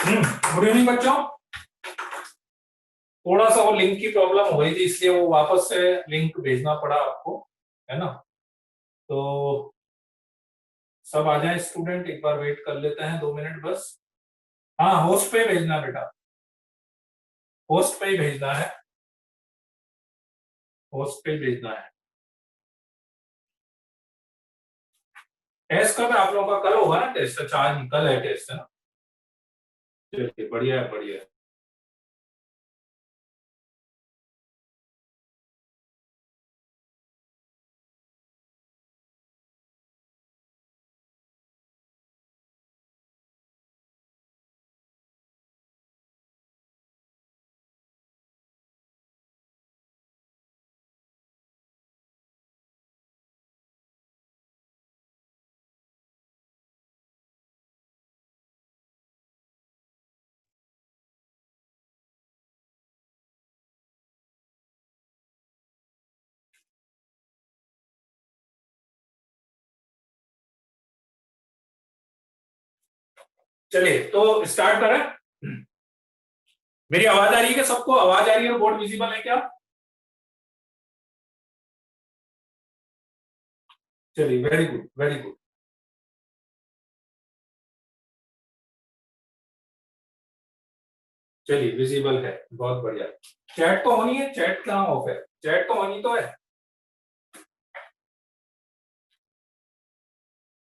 Good evening बच्चों। थोड़ा सा वो लिंक की प्रॉब्लम हो गई थी, इसलिए वो वापस से लिंक भेजना पड़ा आपको, है ना। तो सब आ जाए स्टूडेंट, एक बार वेट कर लेते हैं 2 मिनट बस। हाँ, होस्ट पे भेजना बेटा, होस्ट पे ही भेजना है, होस्ट पे ही भेजना है। टेस्ट कब है आप लोगों का? कल होगा ना टेस्ट? अच्छा, आज कल है टेस्ट, है ना। चलिए, बढ़िया है, बढ़िया है। चलिए तो स्टार्ट करें। मेरी आवाज आ रही है क्या? सबको आवाज आ रही है? बोर्ड विजिबल है क्या? चलिए, वेरी गुड, वेरी गुड। चलिए, विजिबल है, बहुत बढ़िया। चैट तो होनी है, चैट कहाँ ऑफ है? चैट तो होनी तो है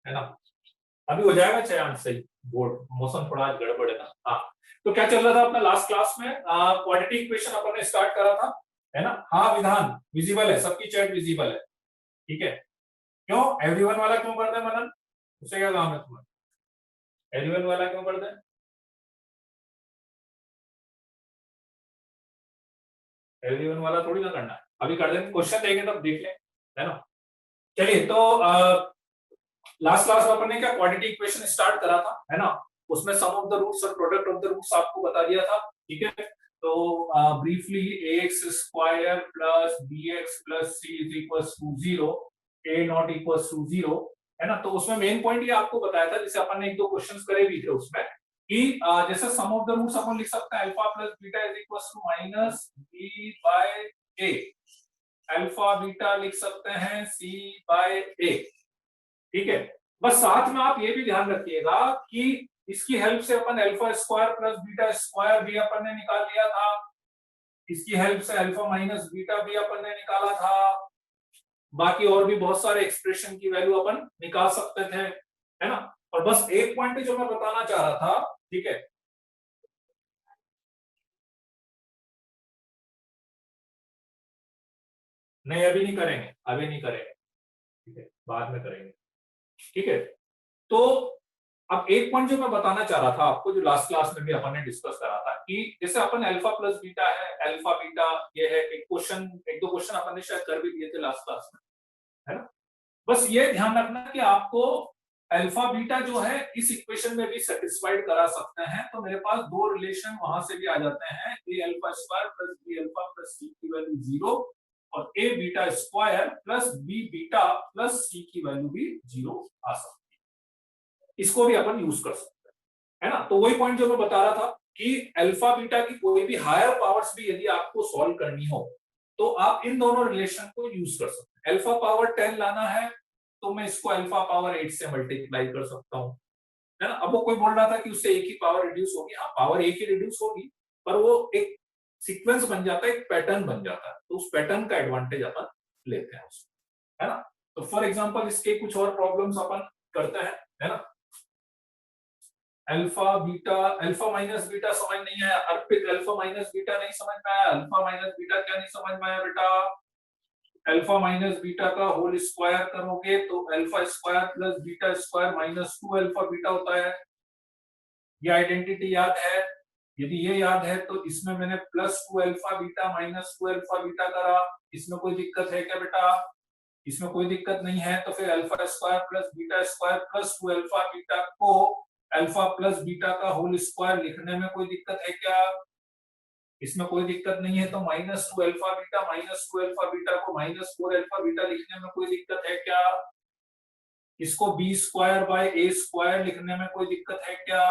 ना। अभी हो जाएगा चयन सही। बोर्ड मौसम थोड़ा आज गड़बड़ है ना। हाँ, तो क्या चल रहा था अपना लास्ट क्लास में? क्वाड्रेटिक इक्वेशन अपन ने स्टार्ट करा था, है ना। हाँ, विधान विजिबल है, सबकी चैट विजिबल है, ठीक है। क्यों एवरीवन वाला क्यों कर दे मनन? उसे क्या काम है तुम्हें? एवरीवन वाला क्यों कर दे? एवरीवन वाला थोड़ी ना करना है, अभी कर देंगे, क्वेश्चन देंगे तब देख ले, है ना। चलिए तो लास्ट क्लास में अपन ने क्या क्वाड्रेटिक इक्वेशन स्टार्ट करा था, है ना। उसमें सम ऑफ द रूट्स और प्रोडक्ट ऑफ द रूट्स आपको बता दिया था, ठीक है। तो briefly ax square plus bx plus c is equals to 0, a not equals to 0, है ना। तो उसमें मेन पॉइंट ये आपको बताया था, जैसे अपन ने एक दो क्वेश्चंस करे भी थे उसमें, कि जैसे सम ऑफ द रूट्स अपन लिख सकते हैं alpha plus beta is equals to minus b by a, alpha beta लिख सकते हैं c बाय a, ठीक है। बस साथ में आप ये भी ध्यान रखिएगा कि इसकी हेल्प से अपन alpha square plus beta square भी अपन ने निकाल लिया था, इसकी हेल्प से अल्फा माइनस बीटा भी अपन ने निकाला था, बाकी और भी बहुत सारे एक्सप्रेशन की वैल्यू अपन निकाल सकते थे, है ना। और बस एक पॉइंट जो मैं बताना चाह रहा था, ठीक है। नहीं, अभी नहीं करेंगे, अभी नहीं करेंगे, ठीक है, बाद में करेंगे, ठीक है। तो अब एक पॉइंट जो मैं बताना चाह रहा था आपको, जो लास्ट क्लास में भी अपन ने डिस्कस करा था, कि जैसे अपन अल्फा प्लस बीटा है, अल्फा बीटा ये है, एक क्वेश्चन एक दो क्वेश्चन अपन ने शायद कर भी दिए थे लास्ट क्लास में, है ना। बस ये ध्यान रखना कि आपको अल्फा बीटा जो है इस इक्वेशन में भी सेटिस्फाइड करा सकते हैं, तो मेरे पास दो रिलेशन वहां से भी आ जाते हैं, a alpha square plus b alpha plus c की वैल्यू 0, और a beta square plus b beta plus c की वैल्यू भी 0 आ सकती है। इसको भी अपन यूज कर सकते हैं, है ना। तो वही पॉइंट जो मैं बता रहा था कि अल्फा बीटा की कोई भी हायर पावर्स भी यदि आपको सॉल्व करनी हो, तो आप इन दोनों रिलेशन को यूज कर सकते हैं। अल्फा पावर 10 लाना है तो मैं इसको अल्फा पावर 8 से मल्टीप्लाई कर सकता हूं, है ना। अब वो कोई बोल रहा था कि उससे एक ही पावर रिड्यूस होगी, हाँ पावर एक ही रिड्यूस होगी, पर वो एक सीक्वेंस बन जाता है, एक पैटर्न बन जाता है, तो उस पैटर्न का एडवांटेज अपन लेते हैं उसको, है ना। तो फॉर एग्जांपल इसके कुछ और प्रॉब्लम्स अपन करते हैं, है ना। Alpha beta, alpha minus beta समझ नहीं आया अर्पित? अल्फा माइनस बीटा नहीं समझ में आया? अल्फा माइनस बीटा क्या नहीं समझ में आया बेटा? अल्फा माइनस बीटा का होल स्क्वायर करोगे तो alpha square plus beta square minus 2 alpha beta होता है। ये आइडेंटिटी याद है? यदि ये याद है तो इसमें मैंने plus 2 alpha beta minus 2 alpha beta करा, इसमें कोई दिक्कत है क्या बेटा? इसमें कोई दिक्कत नहीं है, तो फिर alpha square plus 2 alpha beta को अल्फा प्लस बीटा का होल स्क्वायर लिखने में कोई दिक्कत है क्या? इसमें कोई दिक्कत नहीं है, तो माइनस टू अल्फा बीटा को माइनस 4 अल्फा बीटा लिखने में कोई दिक्कत है क्या? इसको B square by A square लिखने में कोई दिक्कत है क्या?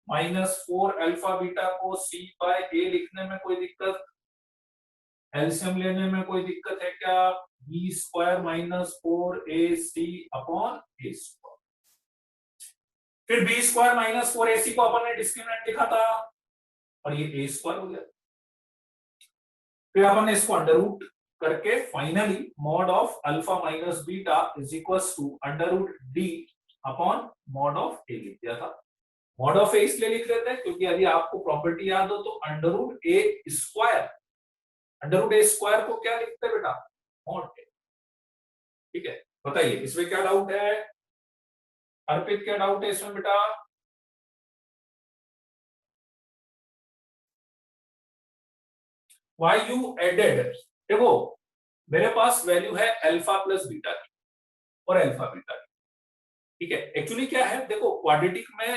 -4 अल्फा बीटा को c बाय a लिखने में कोई दिक्कत, एलसीएम लेने में कोई दिक्कत है क्या? b square -4 ac upon a square. फिर b स्क्वायर -4 ac को अपन ने डिस्क्रिमिनेंट लिखा था और ये a स्क्वायर हो गया। फिर अपन ने इसको अंडर रूट करके finally mod of alpha minus beta is equals to under root d upon mod of a लिख दिया था। मॉड ऑफ a इसलिए लिख लेते हैं क्योंकि यदि आपको प्रॉपर्टी याद हो तो under root a square, under root a square को क्या लिखते हैं बेटा? Mod a। ठीक है, बताइए इसमें क्या डाउट है? अर्पित क्या डाउट है इसमें बेटा? Why you added? देखो मेरे पास वैल्यू है अल्फा प्लस बीटा की और अल्फा बीटा की। ठीक है, एक्चुअली क्या है देखो क्वाड्रेटिक में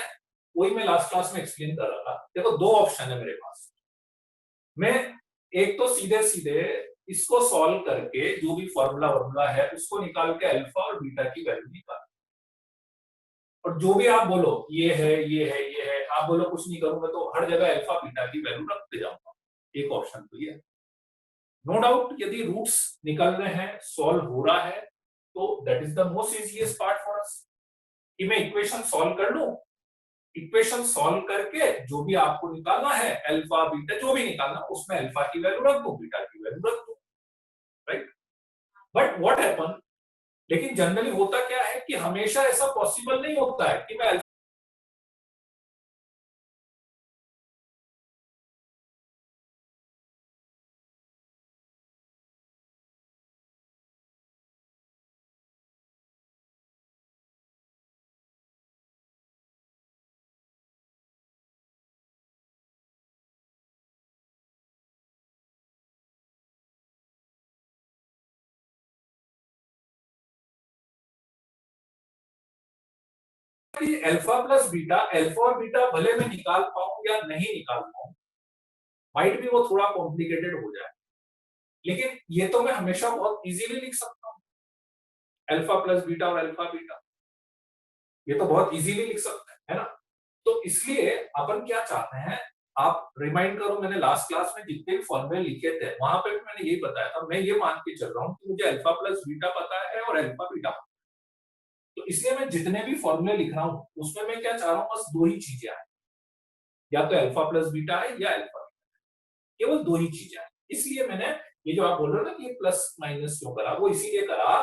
वही मैं लास्ट क्लास में एक्सप्लेन कर रहा था। देखो दो ऑप्शन है मेरे पास, मैं एक तो सीधे सीधे इसको सॉल्व करके जो भी फॉर्मूला है उसको निकाल के अल्फा और बीटा की वैल्यू निकाल, और जो भी आप बोलो ये है ये है ये है, आप बोलो कुछ नहीं करूंगा तो हर जगह अल्फा बीटा की वैल्यू रखते जाऊंगा। एक ऑप्शन तो ये है। नो डाउट यदि रूट्स निकल रहे हैं, सॉल्व हो रहा है, तो that is the most easiest part for us कि मैं इक्वेशन सॉल्व कर लूं, इक्वेशन सॉल्व करके जो भी आपको निकालना है अल्फा बीटा जो भी निकालना उसमें अल्फा की वैल्यू रख दो, बीटा की वैल्यू रख दो, राइट। बट व्हाट हैपन, लेकिन जनरली होता क्या है कि हमेशा ऐसा पॉसिबल नहीं होता है कि मैं अल्फा प्लस बीटा, अल्फा और बीटा भले मैं निकाल पाऊं या नहीं निकाल पाऊं, माइट भी वो थोड़ा कॉम्प्लिकेटेड हो जाए, लेकिन ये तो मैं हमेशा बहुत इजीली लिख सकता हूं, अल्फा प्लस बीटा और अल्फा बीटा, ये तो बहुत इजीली लिख सकते हैं, है ना। तो इसलिए अपन क्या चाहते हैं, आप रिमाइंड करो मैंने लास्ट क्लास में जितने भी फॉर्मूले लिखे थे वहां पे भी मैंने यही बताया था, मैं ये मान के चल रहा हूं कि मुझे अल्फा प्लस बीटा पता है और अल्फा बीटा, तो इसलिए मैं जितने भी फॉर्मूले लिख रहा हूं उसमें मैं क्या चाह रहा हूं, बस दो ही चीजें आए, या तो अल्फा प्लस बीटा है या अल्फा, केवल दो ही चीजें आए। इसलिए मैंने ये जो आप बोल रहे हो ना कि प्लस माइनस क्यों करा, वो इसीलिए करा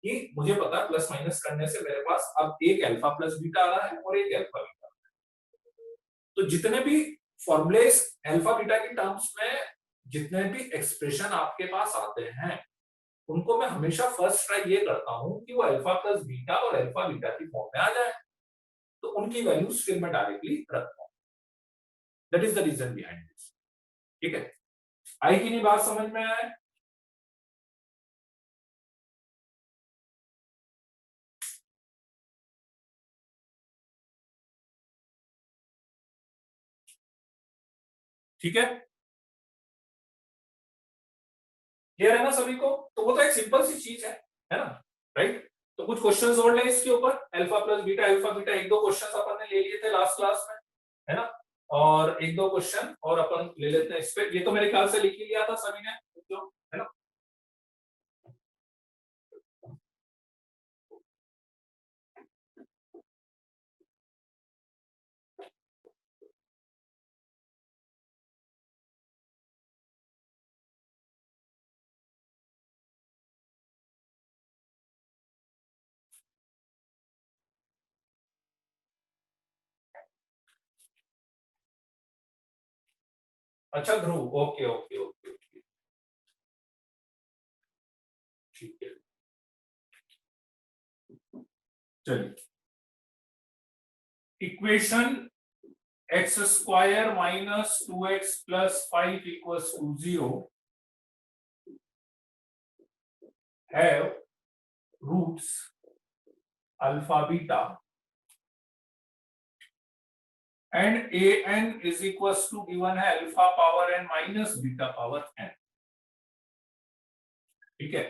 कि मुझे पता है प्लस माइनस करने से मेरे पास अब एक अल्फा प्लस बीटा आ रहा है और एक अल्फा बीटा, तो जितने भी फॉर्मूले अल्फा बीटा के टर्म्स में जितने भी एक्सप्रेशन आपके पास आते हैं उनको मैं हमेशा फर्स्ट ट्राई ये करता हूं कि वो अल्फा प्लस बीटा और अल्फा बीटा की फॉर्म में आ जाए, तो उनकी वैल्यूज फिर मैं डायरेक्टली रखता हूं। That is the reason behind this. ठीक है, आई कि नहीं बात समझ में आए? ठीक है, क्लियर है ना सभी को? तो वो तो एक सिंपल सी चीज है ना, राइट। तो कुछ क्वेश्चंस और ले इसके ऊपर, alpha plus beta alpha beta, एक दो क्वेश्चंस अपन ने ले लिए थे लास्ट क्लास में, है ना, और एक दो क्वेश्चन और अपन ले लेते हैं इस पे। ये तो मेरे ख्याल से लिख ही लिया था सभी ने, जो है ना। अच्छा Dhruv, okay okay okay okay, ठीक है, चलिए। Equation x square minus 2x plus 5 equals to 0 have roots alpha beta and a n is equals to given है alpha power n minus beta power n. ठीक है,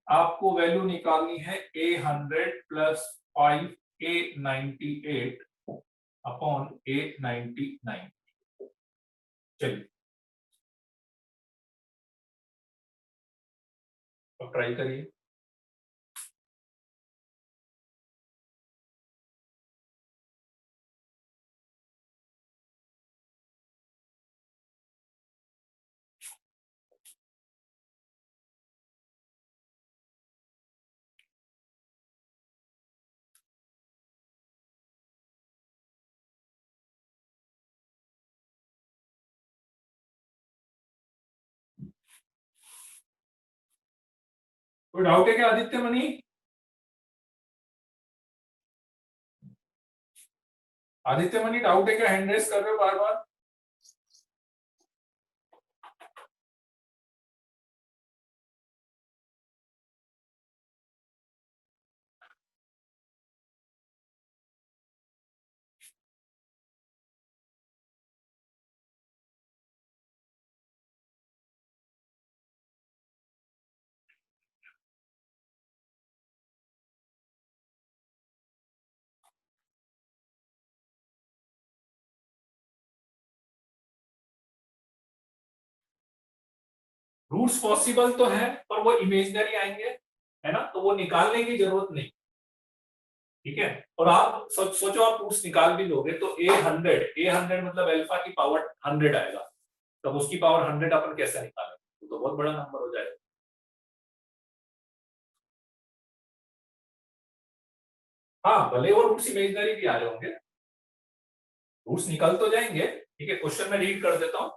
आपको वैल्यू निकालनी है A100 plus 5 A98 upon A99। चलिए अब try करिए। कोई डाउट है क्या Aditya money? Aditya money doubt है क्या? हैंड रेस कर रहे हो बार बार। रूट्स पॉसिबल तो है पर वो इमेजिनरी आएंगे, है ना, तो वो निकालने की जरूरत नहीं। ठीक है, और आप सोचो आप रूट्स निकाल भी लोगे तो A100 मतलब अल्फा की पावर 100 आएगा, तब उसकी पावर 100 अपन कैसे निकालेंगे? तो बहुत बड़ा नंबर हो जाएगा। हाँ, भले वो रूट्स इमेजिनरी भी आ रहे होंगे, रूट्स निकल तो जाएंगे। ठीक है, क्वेश्चन में रीड कर देता हूँ।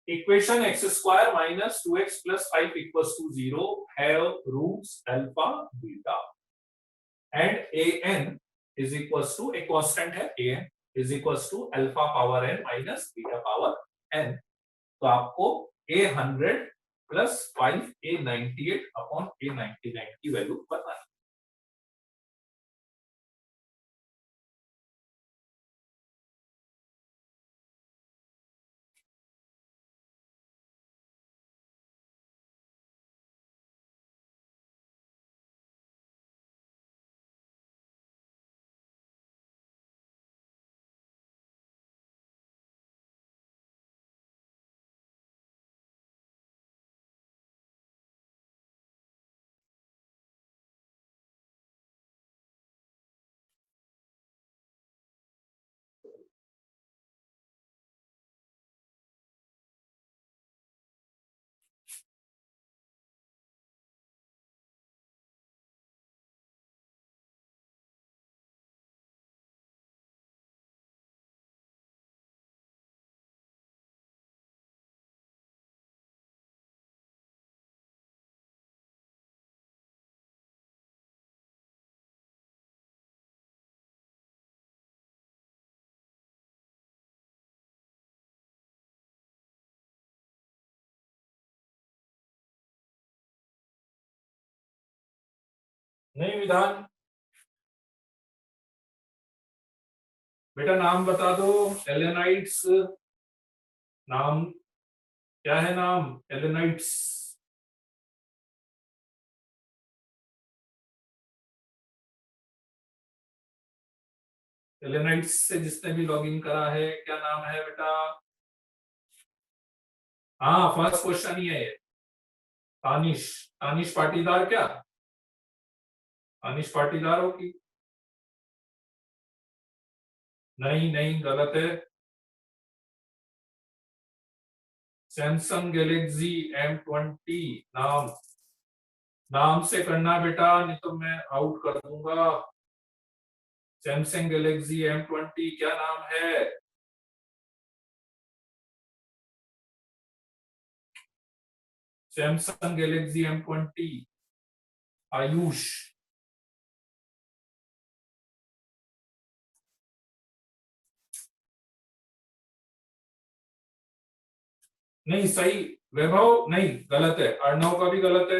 Equation x square minus 2x plus 5 equals to 0 have roots alpha beta and an is equals to, एक कांस्टेंट है an is equals to alpha power n minus beta power n। तो आपको A100 plus 5 A98 upon A99 की value बतानी। नहीं विधान, बेटा नाम बता दो। एलेनाइट्स, नाम क्या है? नाम एलेनाइट्स। एलेनाइट्स से जिसने भी लॉगिन करा है, क्या नाम है बेटा? हाँ, फर्स्ट क्वेश्चन ही है ये। तानिश, तानिश पाटीदार क्या? तानिश पाटीदार हो कि? नहीं नहीं, गलत है। सैमसंग गैलेक्सी M20 नाम, नाम से करना बेटा, नहीं तो मैं आउट कर दूंगा। सैमसंग गैलेक्सी M20 क्या नाम है? Samsung Galaxy M20 Ayush. नहीं सही। वैभव नहीं, गलत है। अर्णव का भी गलत है।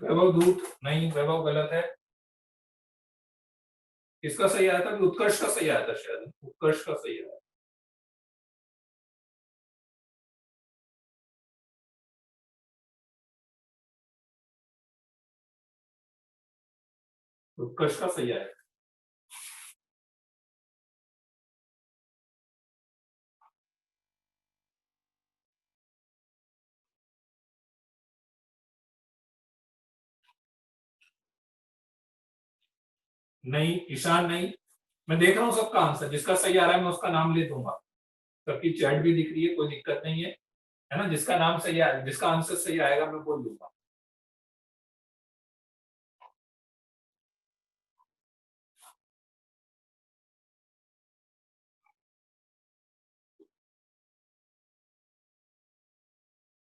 वैभव दूत नहीं, वैभव गलत है। किसका सही आया था? उत्कर्ष का सही आया था शायद, उत्कर्ष का सही आया। उत्कर्ष का सही आया। नहीं, ईशान नहीं। मैं देख रहा हूँ सबका आंसर, जिसका सही आ रहा है मैं उसका नाम ले दूंगा। सबकी चैट भी दिख रही है, कोई दिक्कत नहीं है ना। जिसका नाम सही आया, जिसका आंसर सही आएगा मैं बोल दूंगा।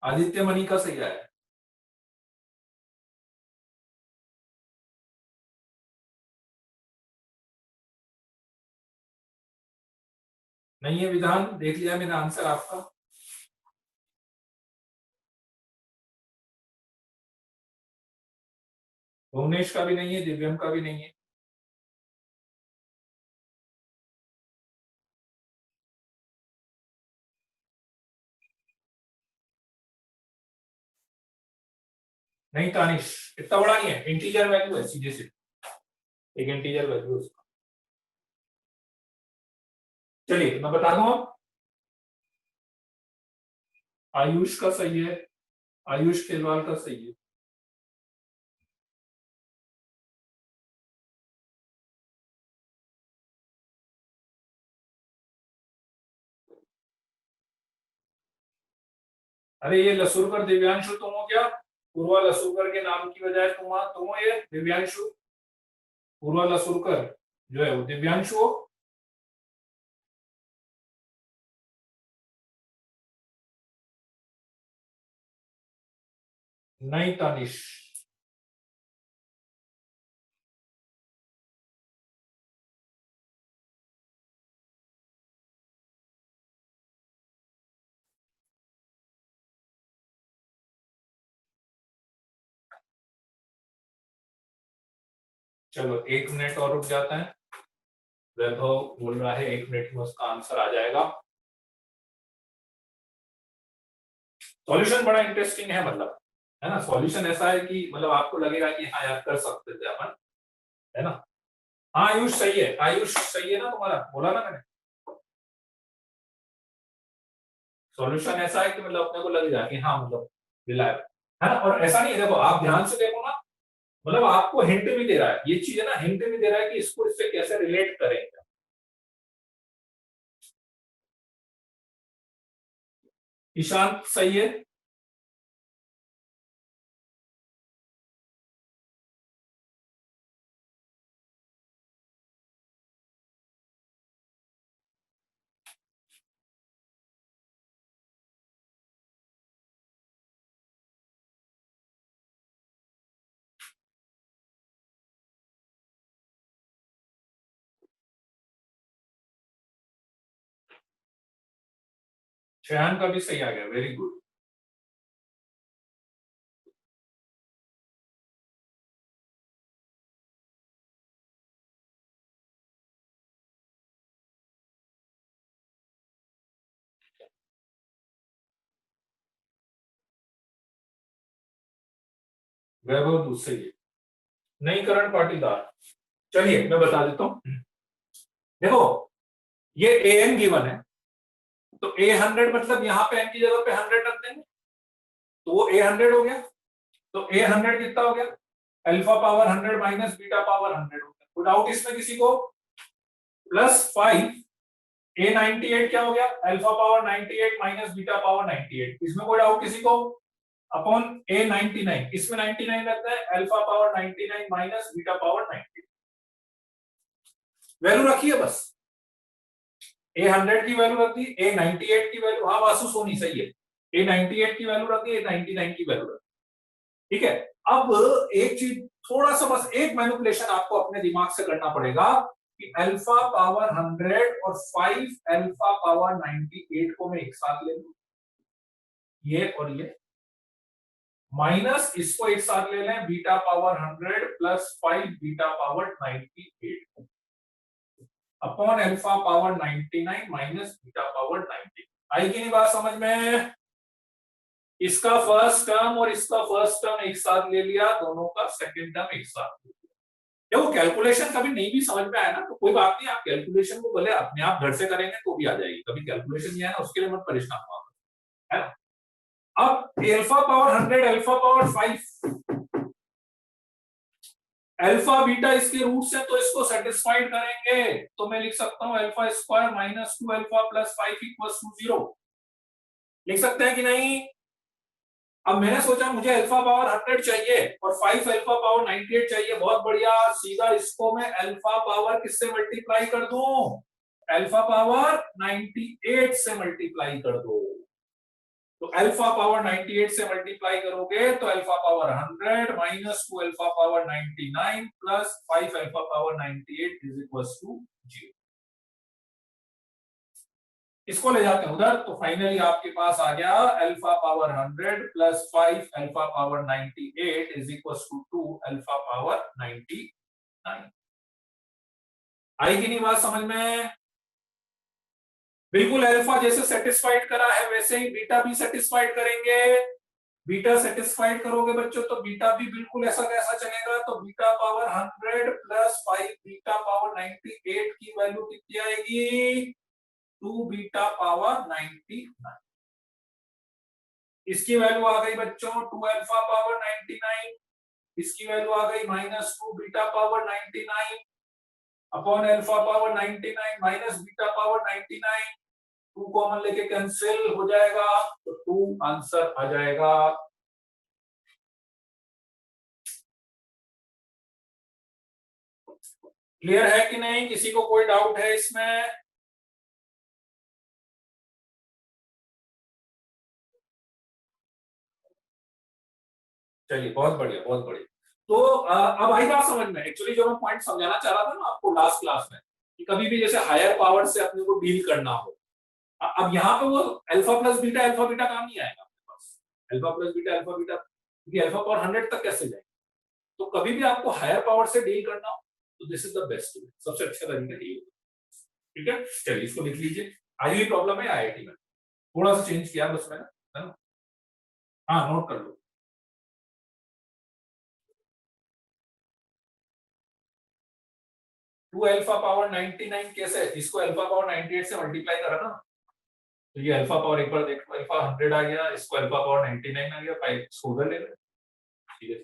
आदित्य मणि का सही आया। नहीं है विधान, देख लिया मैंने आंसर आपका। भुवनेश का भी नहीं है, दिव्यम का भी नहीं है। नहीं तानिश, इतना बड़ा नहीं है, इंटीजर वैल्यू है सीधे से, एक इंटीजर वैल्यू उसका। चलिए मैं बता दूं अब। आयुष का सही है, आयुष खेलवाल का सही है। अरे ये लसूरकर दिव्यांशु तुम हो क्या? पूर्वा लसूरकर के नाम की बजाय तुम हो ये दिव्यांशु? पूर्वा लसूरकर जो है वो दिव्यांशु हो? नहीं तानिश। चलो 1 मिनट और रुक जाता है। वैभव बोल रहा है 1 मिनट में उसका आंसर आ जाएगा। सॉल्यूशन बड़ा इंटरेस्टिंग है, मतलब है ना। सॉल्यूशन ऐसा है कि मतलब आपको लगेगा कि हाँ यार कर सकते थे अपन, है ना। हाँ आयुष सही है, आयुष सही है ना, तुम्हारा बोला ना मैंने। सॉल्यूशन ऐसा है कि मतलब अपने को लगेगा कि हाँ मतलब रिलायबल है ना। और ऐसा नहीं है, देखो आप ध्यान से देखो ना, मतलब आपको हिंट भी दे रहा है, ये चीज है ना, हिंट भी दे रहा है कि इसको इससे कैसे रिलेट करेंगे। ईशांत सही है। शयान का भी सही आ गया, वेरी गुड। वैभव दूसरे ही है। नहीं करण पाटीदार। चलिए मैं बता देता हूँ। देखो ये ए एन गिवन है, तो ए 100 मतलब यहाँ पे एन की जगह पे 100 रख देंगे, तो वो ए 100 हो गया। तो ए 100 कितना हो गया? Alpha power 100 minus beta power 100 हो गया। कोई डाउट इसमें किसी को? +5 ए 98 क्या हो गया? Alpha power 98 minus beta power 98, इसमें कोई डाउट किसी को? अपॉन ए 99, इसमें 99 लगता है, alpha power 99 minus beta power 98। Value रखिए बस, ए 100 की वैल्यू रख दी, ए 98 की वैल्यू, हाँ वासु सोनी सही है, ए 98 की वैल्यू रख दी, ए 99 की वैल्यू रख दी। ठीक है। अब एक चीज, थोड़ा सा बस एक मैनिपुलेशन आपको अपने दिमाग से करना पड़ेगा कि अल्फा पावर 100 और 5 अल्फा पावर 98 को मैं एक साथ ले लूं, ये और ये, माइनस इसको एक साथ ले लें, beta power 100 plus 5 beta power 98 upon alpha power 99 minus beta power 90। आई की नहीं बात समझ में? इसका फर्स्ट टर्म और इसका फर्स्ट टर्म एक साथ ले लिया, दोनों का सेकंड टर्म एक साथ ले लिया। देखो कैलकुलेशन कभी नहीं भी समझ में आया ना तो कोई बात नहीं, आप कैलकुलेशन को भले अपने आप घर से करेंगे तो भी आ जाएगी, कभी कैलकुलेशन नहीं आया ना उसके लिए मत परेशान हुआ, है ना। अब alpha power 100 alpha power 5 alpha beta इसके रूट्स है तो इसको सेटिस्फाइड करेंगे, तो मैं लिख सकता हूं alpha square minus 2 alpha plus 5 equals to 0। लिख सकते हैं कि नहीं? अब मैंने सोचा मुझे अल्फा पावर 100 चाहिए और 5 अल्फा पावर 98 चाहिए, बहुत बढ़िया, सीधा इसको मैं अल्फा पावर किससे मल्टीप्लाई कर दूं? अल्फा पावर 98 से मल्टीप्लाई कर दो। तो अल्फा पावर 98 से मल्टीप्लाई करोगे तो alpha power 100 minus 2 alpha power 99 plus 5 alpha power 98 is equal to 0। इसको ले जाते हैं उधर, तो फाइनली आपके पास आ गया alpha power 100 plus 5 alpha power 98 is equal to 2 alpha power 99। आई कि नहीं बात समझ में? बिल्कुल अल्फा जैसे सेटिस्फाइड करा है वैसे ही बीटा भी सेटिस्फाइड करेंगे। बीटा सेटिस्फाइड करोगे बच्चों तो बीटा भी बिल्कुल ऐसा कैसा चलेगा, तो beta power 100 plus 5 beta power 98 की वैल्यू कितनी आएगी? 2 बीटा पावर 99। इसकी वैल्यू आ गई बच्चों 2 अल्फा पावर 99, इसकी वैल्यू आ गई minus 2 beta power 99 upon alpha power 99 minus beta power 99। 2 common लेके कैंसिल हो जाएगा तो 2 आंसर आ जाएगा। क्लियर है कि नहीं? किसी को कोई डाउट है इसमें? चलिए बहुत बढ़िया बहुत बढ़िया। तो अब आई बात समझ में, एक्चुअली जो मैं पॉइंट समझाना चाह रहा था ना आपको लास्ट क्लास में, कि कभी भी जैसे हायर पावर से अपने को डील करना हो, अब यहाँ पे वो alpha plus beta alpha beta काम नहीं आएगा आपके पास। Alpha plus beta alpha beta, क्योंकि अल्फा पावर 100 तक कैसे जाएगा? तो कभी भी आपको हायर पावर से डील करना हो तो दिस इज द बेस्ट, सबसे अच्छा तरीका यही होगा। ठीक है, चलिए इसको लिख लीजिए। आई हुई प्रॉब्लम है आईआईटी में, थोड़ा सा चेंज किया बस मैंने, है ना? हाँ नोट कर लो। 2 अल्फा पावर 99 कैसे? इसको अल्फा पावर 98 से मल्टीप्लाई करा ना, तो ये अल्फा पावर एक बार देखो, अल्फा 100 आ गया, इसको अल्फा पावर 99 आ गया, 5 इसको उधर ले लो। ठीक है,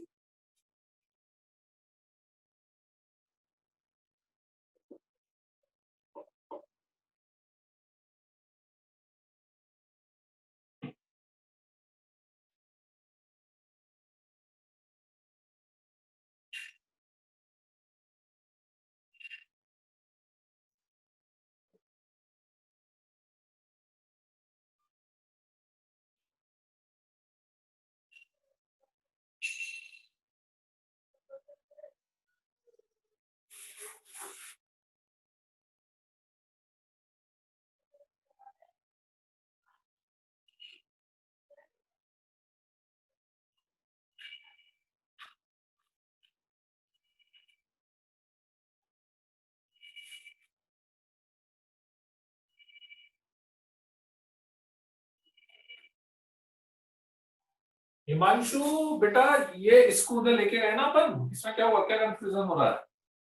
हिमांशु बेटा ये इसको उधर लेके गए ना अपन, इसमें क्या हुआ, क्या कंफ्यूजन हो रहा है?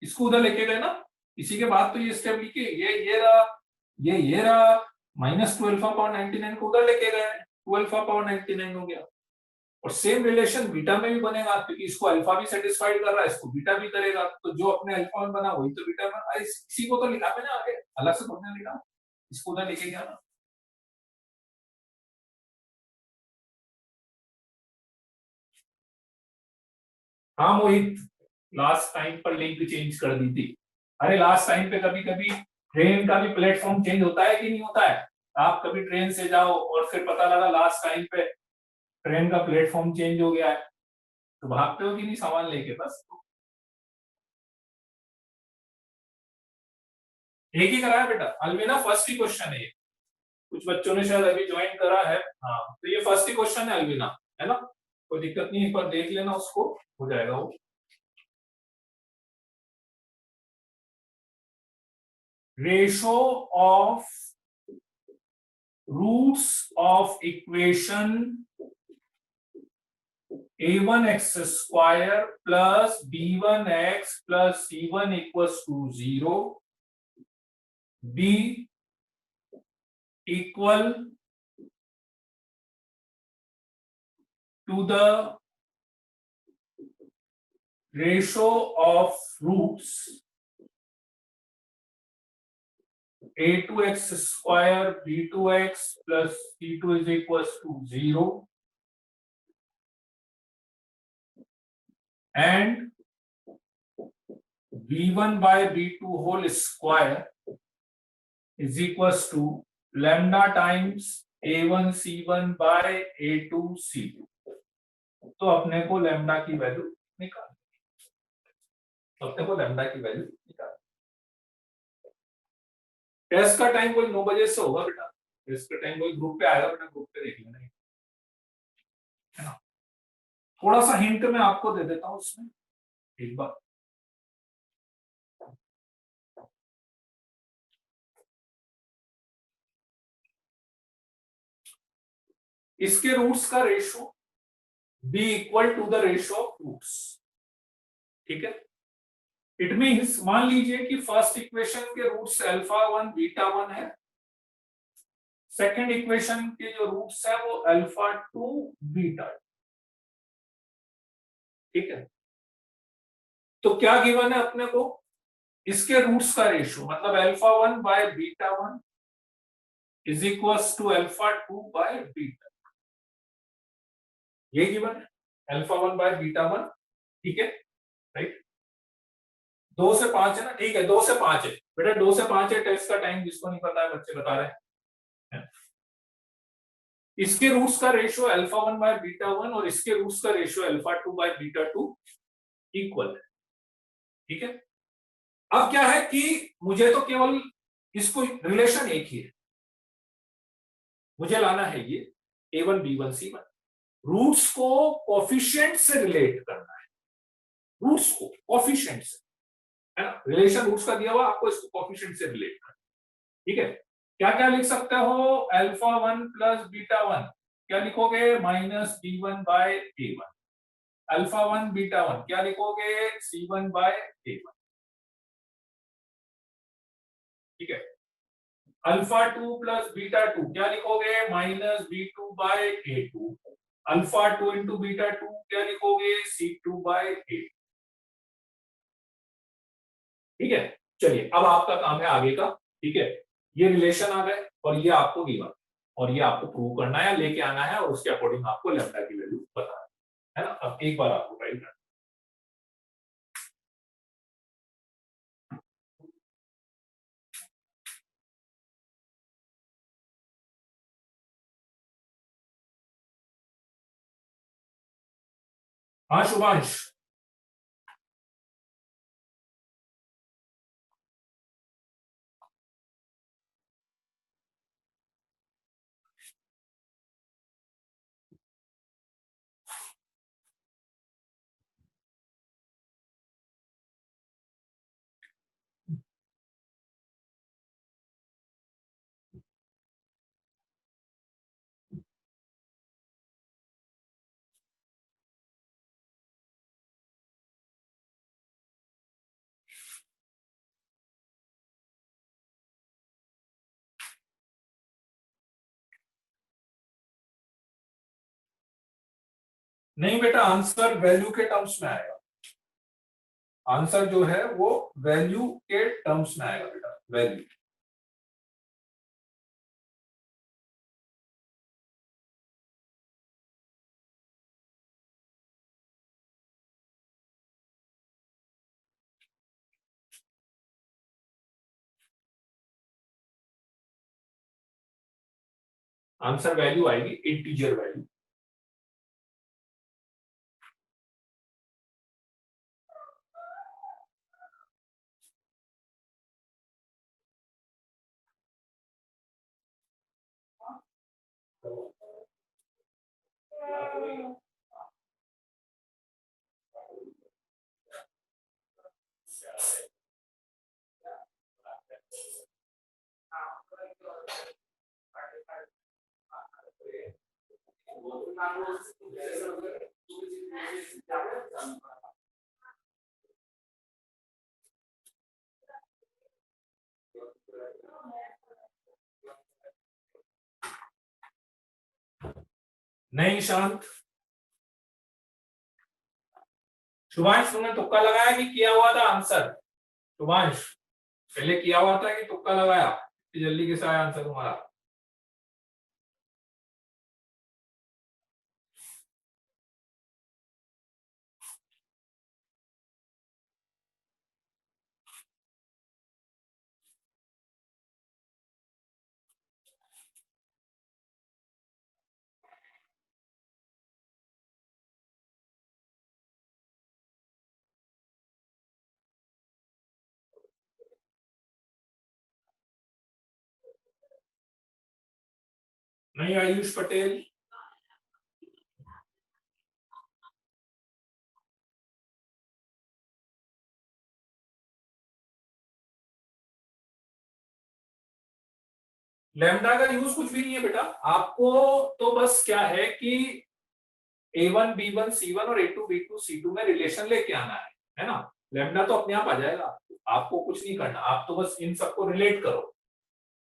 इसको उधर लेके गए ना, इसी के बाद तो ये स्टेप लिखे, ये रहा, ये रहा, माइनस 2 अल्फा पावर 99 को उधर लेके गए, 2 अल्फा पावर 99 हो गया। और सेम रिलेशन बीटा में भी बनेगा, क्योंकि इसको अल्फा भी सेटिस्फाइड कर रहा है, इसको बीटा भी करेगा, तो जो अपने अल्फा में बना वही तो बीटा में। इसी को तो लिखा मैंने आगे, अलग से थोड़ी लिखा, इसको उधर लेके गया ना। हाँ मोहित, लास्ट टाइम पर लिंक चेंज कर दी थी। अरे लास्ट टाइम पे कभी कभी ट्रेन का भी प्लेटफॉर्म चेंज होता है कि नहीं होता है? आप कभी ट्रेन से जाओ और फिर पता लगा लास्ट टाइम पे ट्रेन का प्लेटफॉर्म चेंज हो गया है, तो भागते हो कि नहीं सामान लेके? बस एक ही करा है बेटा, अलविना फर्स्ट ही क्वेश्चन है ये। कुछ बच्चों ने शायद अभी ज्वाइन करा है, हाँ तो ये फर्स्ट ही क्वेश्चन है अलविना, है ना? कोई दिक्कत नहीं, एक बार देख लेना उसको, हो जाएगा वो। Ratio of roots of equation a1x square plus b1x plus c1 equals to 0, b equal to the ratio of roots a2x square b2x plus c2 is equals to 0 and b1 by b2 whole square is equals to lambda times a1 c1 by a2 c2। तो अपने को lambda की value निकाल test का time कोई 9 बजे से होगा बेटा। टेस्ट का टाइम कोई ग्रुप पे आएगा बेटा, ग्रुप पे देख लेना है ना। थोड़ा सा हिंट मैं आपको दे देता हूँ इसमें एक बार। इसके रूट्स का ratio b equal to the ratio of roots, ठीक है। इट मींस मान लीजिए कि फर्स्ट इक्वेशन के रूट्स अल्फा 1 बीटा 1 है, सेकंड इक्वेशन के जो रूट्स है वो अल्फा 2 बीटा, ठीक है। तो क्या गिवन है अपने को, इसके रूट्स का रेशियो मतलब alpha 1 by beta 1 is equals to alpha 2 by beta, ये गिवन है अल्फा 1 बाय बीटा 1, ठीक है राइट। 2 से 5 है ना, ठीक है 2 से 5 है बेटा, 2 से 5 है टेस्ट का टाइम, जिसको नहीं पता है बच्चे बता रहे हैं। इसके रूट्स का रेशियो अल्फा 1 बाय बीटा 1 और इसके रूट्स का ratio alpha 2 by beta 2 equal है, ठीक है। अब क्या है कि मुझे तो केवल इसको रिलेशन एक ही है, मुझे लाना है ये a1 b1 c1, रूट्स को कोफिशिएंट से रिलेट करना है, रूट्स को कोफिशिएंट से, है ना। रिलेशन रूट्स का दिया हुआ, आपको इसको कोफिशिएंट से रिलेट करना, ठीक है। क्या क्या लिख सकते हो, अल्फा 1 प्लस बीटा 1 क्या लिखोगे minus b1 bye a1, alpha 1 beta 1 क्या लिखोगे c1 बाय a1, ठीक है। अल्फा 2 प्लस बीटा 2 क्या लिखोगे minus b2 by a2, alpha 2 into beta 2 क्या लिखोगे c2 बाय a, ठीक है। चलिए अब आपका काम है आगे का, ठीक है। ये रिलेशन आ गए और ये आपको गिवन और ये आपको प्रूव करना है, लेके आना है और उसके अकॉर्डिंग आपको लैम्डा की वैल्यू बताना है ना। अब एक बार आपको ट्राई करना, हाँ शुभांश। नहीं बेटा, आंसर वैल्यू के टर्म्स में आएगा, आंसर जो है वो वैल्यू के टर्म्स में आएगा बेटा, वैल्यू। आंसर वैल्यू आएगी इंटीजर वैल्यू। नहीं शांत, शुभांश तुमने तुक्का लगाया कि किया हुआ था आंसर? शुभांश पहले किया हुआ था कि तुक्का लगाया? जल्दी कैसे आया आंसर तुम्हारा? नहीं आयुष पटेल, लैम्डा का यूज कुछ भी नहीं है बेटा। आपको तो बस क्या है कि A1 B1 C1 और A2 B2 C2 में रिलेशन लेके आना है ना? लैम्डा तो अपने आप आ जाएगा, आपको कुछ नहीं करना, आप तो बस इन सबको रिलेट करो।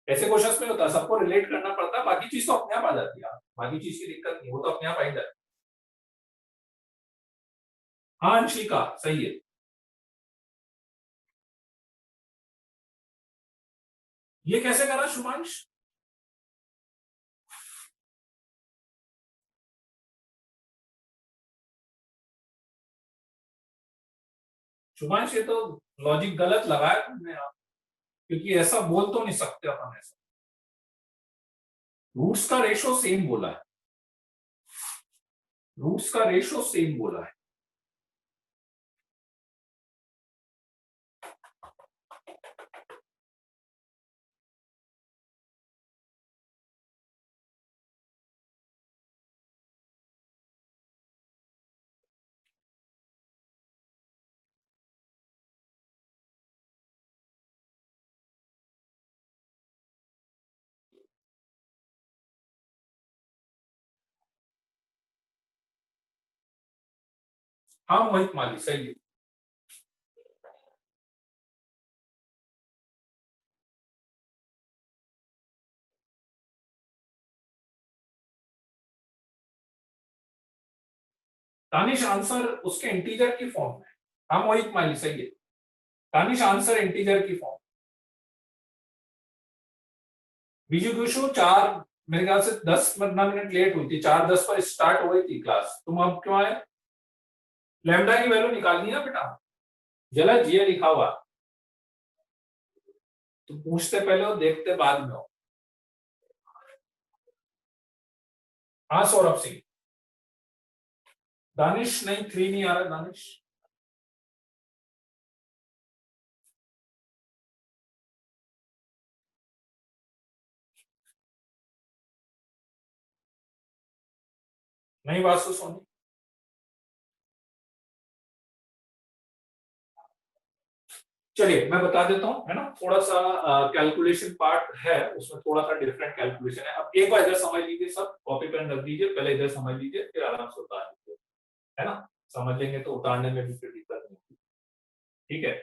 ऐसे क्वेश्चंस में होता है सबको रिलेट करना पड़ता है, बाकी चीज तो अपने आप आ जाती है, बाकी चीज की दिक्कत नहीं, वो तो अपने आप आ ही जाती है। हाँ अंशिका सही है। ये कैसे करा शुभांश? शुभांश ये तो लॉजिक गलत लगाया तुमने आप, क्योंकि ऐसा बोल तो नहीं सकते अपन ऐसा। रूट्स का रेशो सेम बोला है, रूट्स का रेशो सेम बोला है। हाँ मोहित माली सही है। तानिश आंसर उसके इंटीजर की फॉर्म में। हाँ मोहित माली सही है। तानिश आंसर इंटीजर की फॉर्म। बीजू कुशु 4 मेरे ख्याल से 10-15 मिनट लेट हुई थी, 4:10 पर स्टार्ट हो गई थी क्लास, तुम अब क्यों आए? लैम्डा की वैल्यू निकालनी है बेटा, जलज ये लिखा हुआ, तुम पूछते पहले हो देखते बाद में हो। हाँ सौरभ सिंह। दानिश नहीं 3 नहीं आ रहा दानिश। नहीं वासु सोनी। चलिए मैं बता देता हूँ, है ना, थोड़ा सा कैलकुलेशन पार्ट है उसमें, थोड़ा सा डिफरेंट कैलकुलेशन है। अब एक बार इधर समझ लीजिए, सब कॉपी पेन रख दीजिए, पहले इधर समझ लीजिए फिर आराम से उतार लीजिए, है ना? समझ लेंगे तो उतारने में भी फिर दिक्कत नहीं होगी। ठीक है,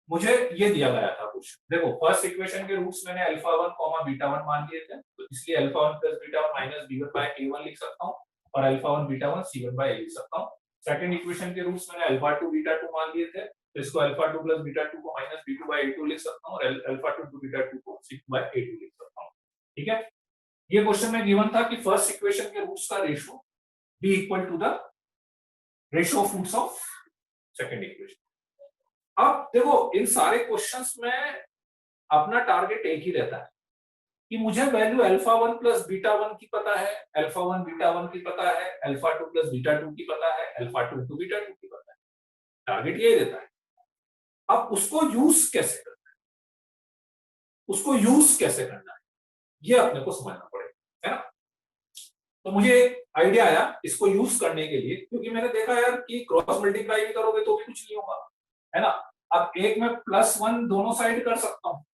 मुझे ये दिया गया था क्वेश्चन, देखो फर्स्ट इक्वेशन के रूट्स मैंने अल्फा 1 कॉमा बीटा 1 मान लिए थे, तो इसलिए alpha 1 plus beta 1 minus b 1 by a 1 लिख सकता हूँ, और alpha 1 beta 1 c 1 by a लिख सकता हूँ। सेकंड इक्वेशन के रूट्स मैंने अल्फा 2 बीटा 2 मान लिए थे, तो इसको अल्फा 2 प्लस बीटा 2 को माइनस बी 2 बाय ए 2 लिख सकता हूँ, और अल्फा 2 बीटा 2 को सी 2 बाय ए 2 लिख सकता हूँ। ठीक है, ये क्वेश्चन में गिवन था कि फर्स्ट इक्वेशन के रूट्स का ratio be equal to the ratio of roots of second equation. अब देखो इन सारे क्वेश्चंस में अपना टारगेट एक ही रहता है कि मुझे वैल्यू अल्फा 1 प्लस बीटा 1 की पता है, अल्फा 1 बीटा 1 की पता है, अल्फा 2 प्लस बीटा 2 की पता है, अल्फा 2 टू बीटा 2 की पता है। टारगेट यही रहता है। अब उसको यूज कैसे करना है, उसको यूज कैसे करना है, ये अपने को समझना पड़ेगा, है ना? तो मुझे एक आइडिया आया इसको यूज करने के लिए, क्योंकि मैंने देखा यार कि क्रॉस मल्टीप्लाई भी करोगे तो भी कुछ नहीं होगा, है ना? अब एक में +1 दोनों साइड कर सकता हूँ,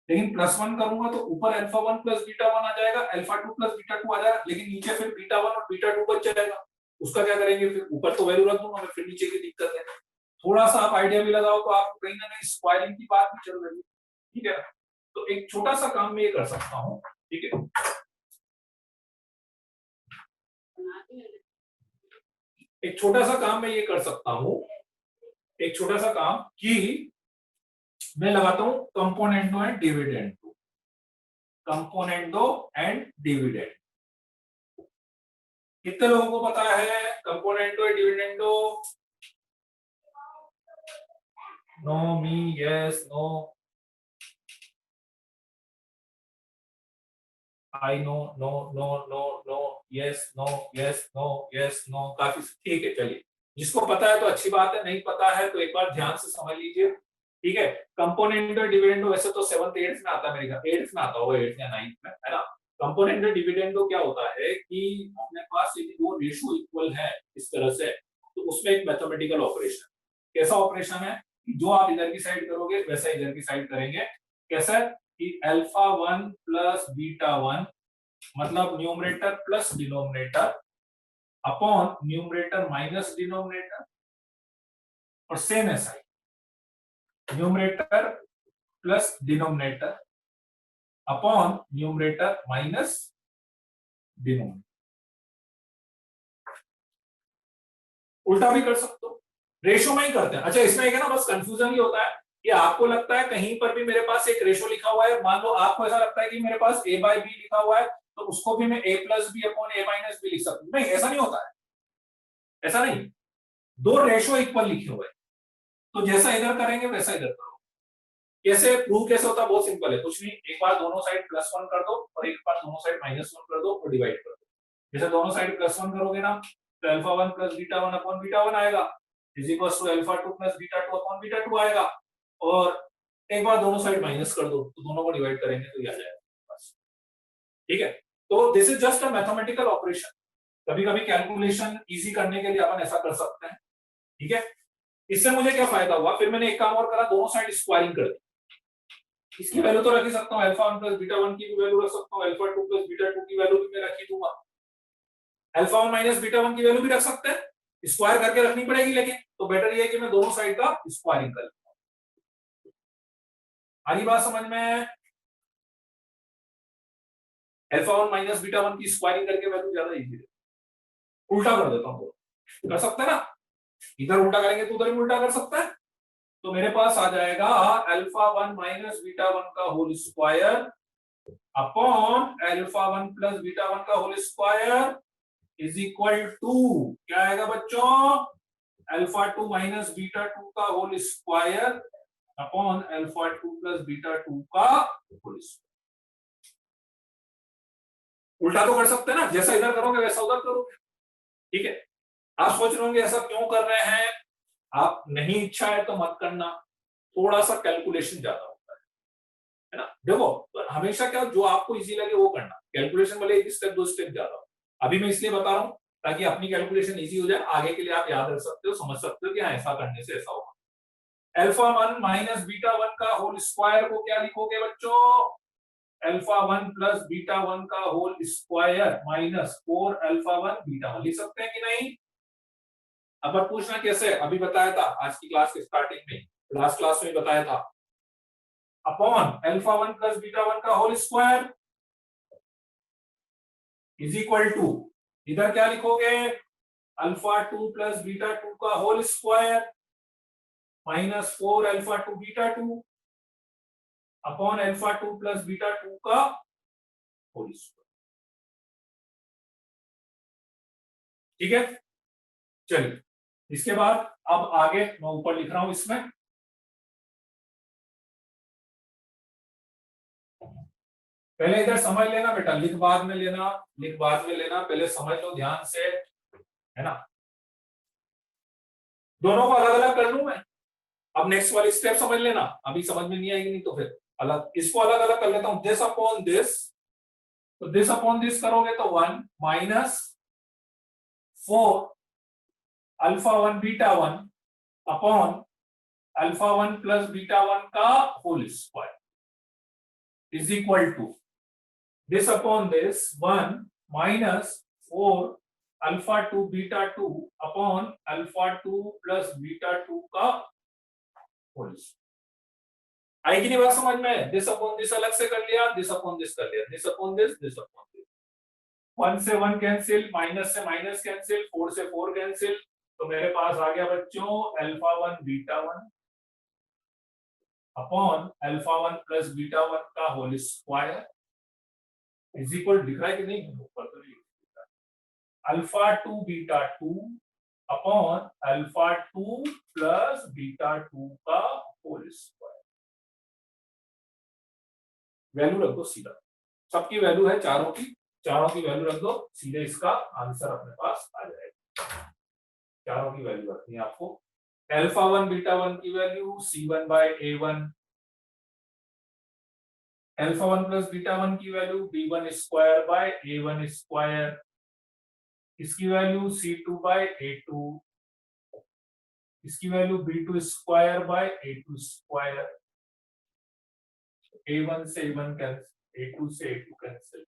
लेकिन +1 करूंगा तो ऊपर अल्फा 1 प्लस बीटा 1 आ जाएगा, अल्फा 2 प्लस बीटा 2 आ जाएगा, लेकिन नीचे फिर बीटा 1 और बीटा 2 बच जाएगा। उसका क्या करेंगे, फिर ऊपर तो वैल्यू रख दूंगा मैं, फिर नीचे की दिक्कत है। थोड़ा सा आप आइडिया भी लगाओ तो आपको कहीं ना कहीं स्क्वायरिंग की बात भी चल रही है। ठीक है, तो एक छोटा सा काम मैं ये कर सकता हूँ। ठीक है, एक छोटा सा काम मैं ये कर सकता हूँ एक छोटा सा काम कि मैं लगाता हूं componendo and dividendo, componendo and dividend. कितने लोगों को पता है componendo and dividendo? No, me, yes, no, I know, no, no, no, no, yes, no, yes, no, yes, no. काफी ठीक है, चलिए जिसको पता है तो अच्छी बात है, नहीं पता है तो एक बार ध्यान से समझ लीजिए। ठीक है, कंपोनेंट और डिविडेंडो वैसे तो 7th 8th में आता है, मेरे ख्याल 8th में आता होगा, 8th या 9th में, है ना। कंपोनेंट और डिविडेंडो क्या होता है कि अपने पास यदि दो रेशियो इक्वल है इस तरह से, तो उसमें एक मैथमेटिकल ऑपरेशन। कैसा ऑपरेशन है? जो आप इधर की साइड करोगे वैसा इधर की साइड करेंगे। कैसा? कि अल्फा 1 प्लस बीटा 1, मतलब numerator plus denominator upon numerator minus denominator, और सेम ऐसा ही numerator plus denominator upon numerator minus denominator. उल्टा भी कर सकते हो, रेशो में ही करते हैं। अच्छा, इसमें एक है ना, बस कंफ्यूजन ये होता है कि आपको लगता है कहीं पर भी मेरे पास एक रेशो लिखा हुआ है, मान लो आपको ऐसा लगता है कि मेरे पास a बाई बी लिखा हुआ है, तो उसको भी मैं a plus B upon a minus B लिख सकता हूं। नहीं, ऐसा नहीं होता है, ऐसा नहीं। दो रेशो इक्वल लिखे हुए, तो जैसा इधर करेंगे वैसा इधर करो। कैसे प्रूव कैसे होता है? बहुत सिंपल है, कुछ नहीं, एक बार दोनों साइड +1 कर दो और एक बार दोनों साइड -1 कर दो और डिवाइड कर दो। जैसे दोनों साइड +1 करोगे ना, तो alpha 1 plus beta 1 upon beta 1 आएगा, is equal to alpha 2 plus beta 2 upon beta 2 आएगा। और एक बार दोनों साइड माइनस कर दो तो दोनों को डिवाइड करेंगे तो ये आ जाएगा बस। ठीक है, तो this is just a mathematical operation. कभी कभी कैलकुलेशन इजी करने के लिए अपन ऐसा कर सकते हैं। ठीक है, इससे मुझे क्या फायदा हुआ, फिर मैंने एक काम और करा, दोनों साइड स्क्वायरिंग कर दी। इसकी वैल्यू तो रख ही सकता हूँ, अल्फा 1 प्लस बीटा 1 की भी वैल्यू रख सकता हूँ, अल्फा 2 प्लस बीटा 2 की वैल्यू भी मैं रख ही दूंगा, अल्फा 1 माइनस बीटा 1 की वैल्यू भी रख सकते हैं, स्क्वायर करके रखनी पड़ेगी, लेकिन तो बेटर ये है कि मैं दोनों साइड का स्क्वायरिंग कर लूं। आ रही बात समझ में? अल्फा 1 माइनस बीटा 1 की स्क्वायरिंग करके वैल्यू ज्यादा इजी है। उल्टा कर देता हूं, कर सकते हैं ना, इधर उल्टा करेंगे तो उधर भी उल्टा कर सकते हैं। तो मेरे पास आ जाएगा अल्फा 1 माइनस बीटा 1 का whole square upon alpha 1 plus beta 1 का whole square is equal to, क्या आएगा बच्चों, अल्फा 2 माइनस बीटा 2 का whole square upon alpha 2 plus beta 2 का होल स्क्वायर। उल्टा तो कर सकते हैं ना, जैसा इधर करोगे वैसा उधर करोगे। ठीक है, आप सोच रहे होंगे ऐसा क्यों कर रहे हैं, आप नहीं इच्छा है तो मत करना, थोड़ा सा कैलकुलेशन ज्यादा होता है ना। देखो, तो हमेशा क्या, जो आपको इजी लगे वो करना, कैलकुलेशन वाले एक स्टेप 2 स्टेप ज्यादा। अभी मैं इसलिए बता रहा हूं ताकि अपनी कैलकुलेशन इजी हो जाए, आगे के लिए आप याद रख सकते हो, समझ सकते हो कि हाँ ऐसा करने से ऐसा होगा। अल्फा 1 माइनस बीटा 1 का होल स्क्वायर को क्या लिखोगे बच्चों, अल्फा 1 प्लस बीटा 1 का whole square minus 4 alpha 1 beta 1 लिख सकते हैं कि नहीं? अब पूछना कैसे, अभी बताया था आज की क्लास के स्टार्टिंग में, लास्ट क्लास में बताया था, अपॉन अल्फा 1 प्लस बीटा 1 का whole square is equal to, इधर क्या लिखोगे, अल्फा 2 प्लस बीटा 2 का whole square minus 4 alpha 2 beta 2 upon alpha 2 plus beta 2 का होल स्क्वायर। ठीक है, चलिए इसके बाद अब आगे मैं ऊपर लिख रहा हूं इसमें, पहले इधर समझ लेना बेटा, लिख बाद में लेना, लिख बाद में लेना, पहले समझ लो ध्यान से, है ना। दोनों को अलग अलग कर लूं मैं, अब नेक्स्ट वाली स्टेप समझ लेना, अभी समझ में नहीं आएगी नहीं तो फिर अलग, इसको अलग अलग कर लेता हूं, दिस अपॉन दिस, तो दिस अपॉन दिस करोगे तो 1 minus 4 alpha 1 beta 1 upon alpha 1 plus beta 1 का whole square is equal to this upon this 1 minus 4 alpha 2 beta 2 upon alpha 2 plus beta 2 का होल स्क्वायर। आई की नहीं बात समझ में? दिस अपॉन दिस अलग से कर लिया, दिस अपॉन दिस कर लिया, this upon this, this upon this, 1 से 1 कैंसिल, माइनस से माइनस कैंसिल, 4 से 4 कैंसिल, तो मेरे पास आ गया बच्चों alpha 1 beta 1 upon alpha 1 plus beta 1 का होल स्क्वायर इज इक्वल, दिख रहा है कि नहीं ऊपर तो नहीं, alpha 2 beta 2 upon alpha 2 plus beta 2 का होल स्क्वायर। वैल्यू रख दो सीधा, सबकी वैल्यू है चारों की वैल्यू रख दो, सीधे इसका आंसर अपने पास आ जाएगा। चारों की वैल्यू रखनी है आपको। अल्फा 1 बीटा 1 की वैल्यू C1 by A1, alpha 1 plus beta 1 की वैल्यू B1 square by A1 square, इसकी वैल्यू C2 बाय A2, इसकी value B2 square by A2 square, A1 से A1 कैंसिल, A2 से A2 कैंसिल,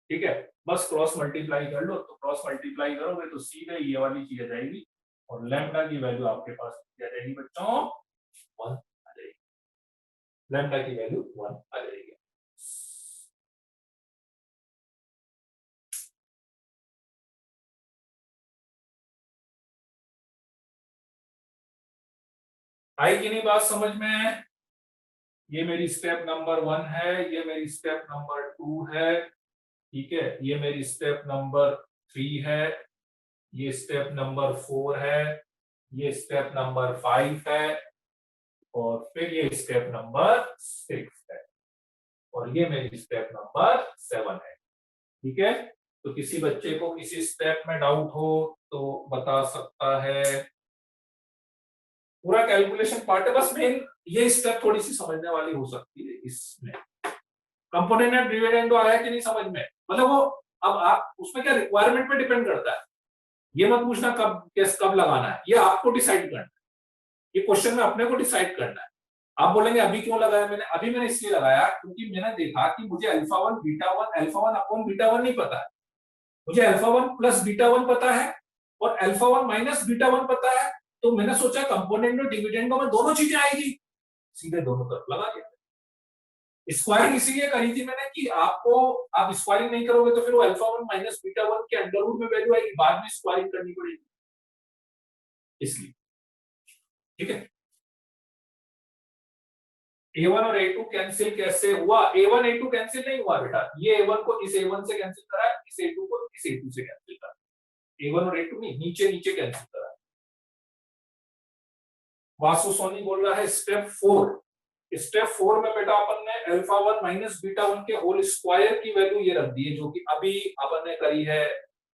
ठीक है। बस क्रॉस मल्टीप्लाई कर लो, तो क्रॉस मल्टीप्लाई करोगे तो सीधे ये वाली चीज आ जाएगी और लैम्डा की वैल्यू आपके पास आ जाएगी बच्चों 1 आ जाएगी, लैम्डा की वैल्यू 1 आ जाएगी। आई कि नहीं बात समझ में? ये मेरी स्टेप नंबर 1 है, ये मेरी स्टेप नंबर 2 है, ठीक है, ये मेरी स्टेप नंबर 3 है, ये स्टेप नंबर 4 है, ये स्टेप नंबर 5 है और फिर ये स्टेप नंबर 6 है और ये मेरी स्टेप नंबर 7 है, ठीक है। तो किसी बच्चे को किसी स्टेप में डाउट हो तो बता सकता है। पूरा कैलकुलेशन पार्ट है, बस मेन ये स्टेप थोड़ी सी समझने वाली हो सकती है इसमें। कंपोनेंट एंड डिविडेंड आया कि नहीं समझ में? मतलब वो अब आप उसमें क्या रिक्वायरमेंट पे डिपेंड करता है, ये मत पूछना कब लगाना है, ये आपको डिसाइड करना है, ये क्वेश्चन में अपने को डिसाइड करना है। आप बोलेंगे अभी क्यों लगाया मैंने? अभी मैंने इसलिए लगाया क्योंकि मैंने देखा कि मुझे alpha 1 beta 1 alpha 1 upon beta 1 नहीं पता है, मुझे अल्फा 1 प्लस बीटा 1 पता है और अल्फा 1 माइनस बीटा 1 पता है। तो मैंने सोचा कंपोनेंट और डिविडेंड में दोनों चीजें आएगी, सीधे दोनों तरफ लगा दिया। स्क्वायरिंग इसीलिए करी थी मैंने कि आपको, आप स्क्वायरिंग नहीं करोगे तो फिर वो अल्फा 1 माइनस बीटा 1 के अंडर रूट में वैल्यू आएगी, बाद में स्क्वायरिंग करनी पड़ेगी इसलिए, ठीक है। A1 और A2 कैंसिल कैसे हुआ? A1 A2 कैंसिल नहीं हुआ बेटा, ये A1 को इस A1 से कैंसिल करा, इस A2 को इस A2 से कैंसिल करा, A1 और A2 नहीं, नीचे नीचे कैंसिल करा। वासु सोनी बोल रहा है स्टेप 4, स्टेप 4 में बेटा अपन ने अल्फा 1 माइनस बीटा 1 के होल स्क्वायर की वैल्यू ये रख दी है जो कि अभी अपन ने करी है,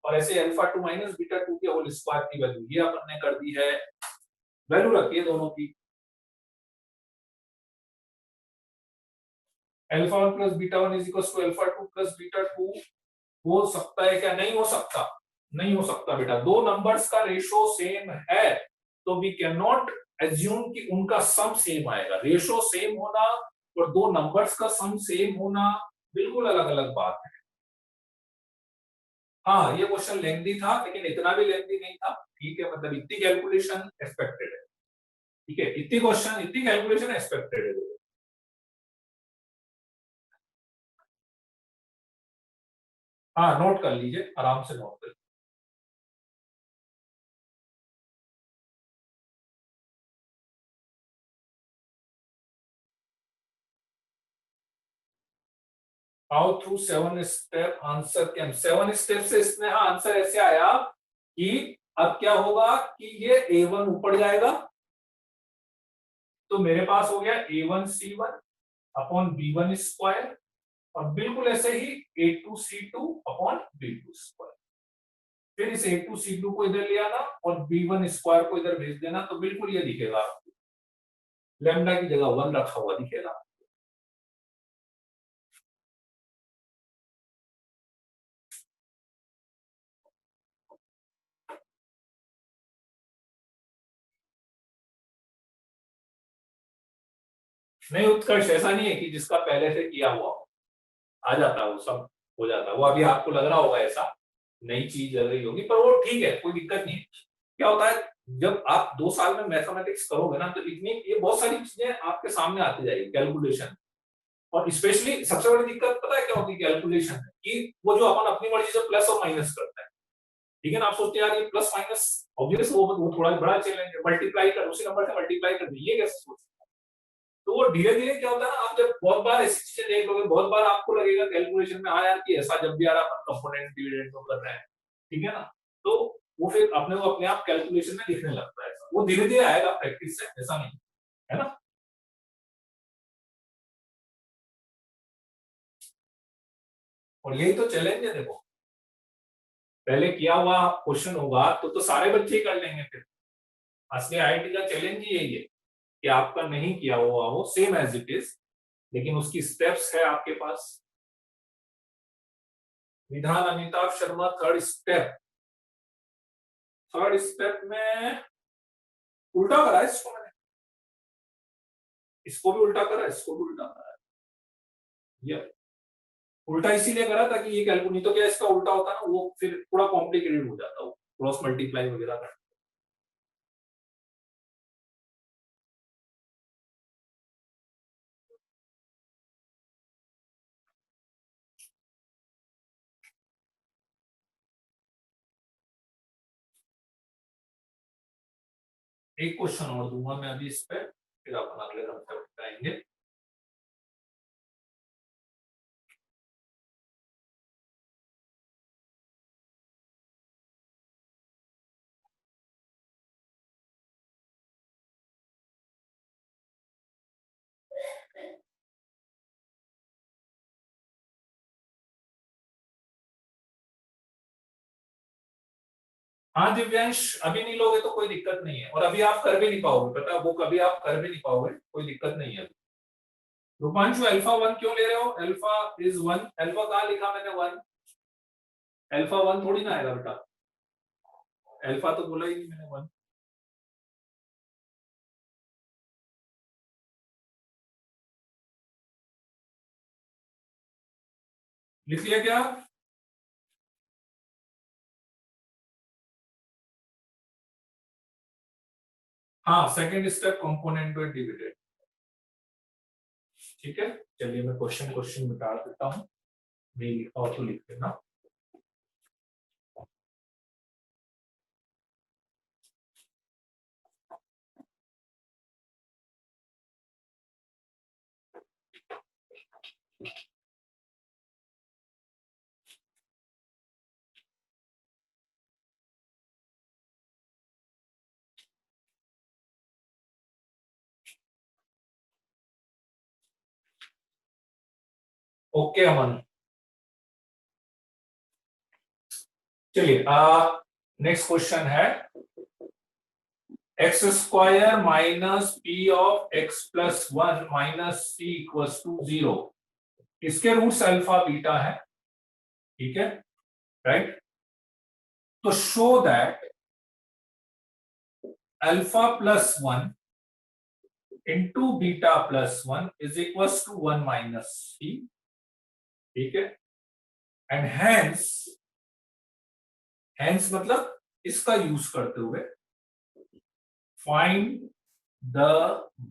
और ऐसे अल्फा 2 माइनस बीटा 2 के होल स्क्वायर की वैल्यू ये अपन ने कर दी है, वैल्यू रखी है दोनों की। Alpha 1 plus beta 1 is equal to alpha 2 plus beta 2 हो सकता है क्या? नहीं हो सकता, नहीं हो सकता बेटा, दो नंबर्स का रेशो सेम है तो वी कैन नॉट एज्यूम कि उनका सम सेम आएगा। रेशो सेम होना और दो नंबर्स का सम सेम होना बिल्कुल अलग अलग बात है। हाँ ये क्वेश्चन लेंथी था लेकिन इतना भी लेंथी नहीं था, ठीक है, मतलब इतनी कैलकुलेशन एक्सपेक्टेड है, ठीक है, इतनी क्वेश्चन इतनी कैलकुलेशन एक्सपेक्टेड है। हाँ नोट कर लीजिए, आराम से नोट कर लीजिए। How through 7 step answer can, 7 step से इसमें हाँ आंसर ऐसे आया कि अब क्या होगा कि ये A1 ऊपर जाएगा तो मेरे पास हो गया A1 C1 upon B1 square और बिल्कुल ऐसे ही A2 C2 upon B2 square, फिर इस A2 C2 को इधर ले आना और B1 स्क्वायर को इधर भेज देना तो बिल्कुल ये दिखेगा, लैम्डा की जगह 1 रखा हुआ दिखेगा। नहीं उत्कर्ष ऐसा नहीं है कि जिसका पहले से किया हुआ आ जाता है वो सब हो जाता है, वो अभी आपको लग रहा होगा ऐसा नई चीज लग रही होगी पर वो ठीक है, कोई दिक्कत नहीं है। क्या होता है जब आप 2 साल में मैथमेटिक्स करोगे ना तो इतनी ये बहुत सारी चीजें आपके सामने आती जाएगी कैलकुलेशन, और स्पेशली सबसे बड़ी दिक्कत पता है क्या होती है कैलकुलेशन की, वो जो अपन अपनी मर्जी से प्लस और माइनस करते हैं ठीक है ना। आप सोचते हैं यार ये प्लस माइनस ऑब्वियस वो थोड़ा बड़ा चैलेंज है, मल्टीप्लाई कर उसी नंबर से मल्टीप्लाई कर दे, ये कैसे सोच। तो वो धीरे धीरे क्या होता है ना, आप जब बहुत बार ऐसी चीजें देख लोगे, बहुत बार आपको लगेगा कैलकुलेशन में हाँ यार कि ऐसा जब भी यार अपन कंपोनेंट डिविडेंड को कर रहे हैं, ठीक है ना। तो वो फिर अपने को अपने आप कैलकुलेशन में दिखने लगता है, वो धीरे धीरे आएगा प्रैक्टिस से, ऐसा नहीं है ना। और यही तो चैलेंज है देखो, पहले किया हुआ क्वेश्चन होगा तो सारे बच्चे ही कर लेंगे फिर। असली आईआईटी का चैलेंज ही यही है कि आपका नहीं किया हुआ हो सेम एज इट इज, लेकिन उसकी स्टेप्स है आपके पास। विधान Amitabh Sharma third step, third step में उल्टा करा है इसको मैंने, इसको भी उल्टा करा, इसको भी उल्टा करा। ये उल्टा इसीलिए करा ताकि ये कैलकुलेट, नहीं तो क्या इसका उल्टा होता ना वो फिर थोड़ा कॉम्प्लिकेटेड हो जाता, वो क्रॉस मल्टीप्लाई वगैरह का। एक क्वेश्चन और दूंगा मैं अभी इस पे, फिर अपन अगले हफ्ते बताएंगे। हाँ दिव्यांश, अभी नहीं लोगे तो कोई दिक्कत नहीं है, और अभी आप कर भी नहीं पाओगे, पता है वो कभी आप कर भी नहीं पाओगे, कोई दिक्कत नहीं है। रूपांशु अल्फा वन क्यों ले रहे हो, अल्फा इज वन, अल्फा कहाँ लिखा मैंने वन, अल्फा वन थोड़ी ना आएगा बेटा, अल्फा तो बोला ही नहीं मैंने वन। लिख लिया क्या। हाँ second step component to dividend, ठीक है। चलिए मैं क्वेश्चन क्वेश्चन मिटा देता हूँ, नहीं लिखा हो तो लिख देना। ओके अमन, चलिए नेक्स्ट क्वेश्चन है, x square minus p of x plus one minus c equals to zero, इसके रूट्स अल्फा बीटा है, ठीक है, राइट। तो show that alpha plus one into beta plus one is equals to one minus c, ठीक है। And hence, hence मतलब इसका use करते हुए फाइंड द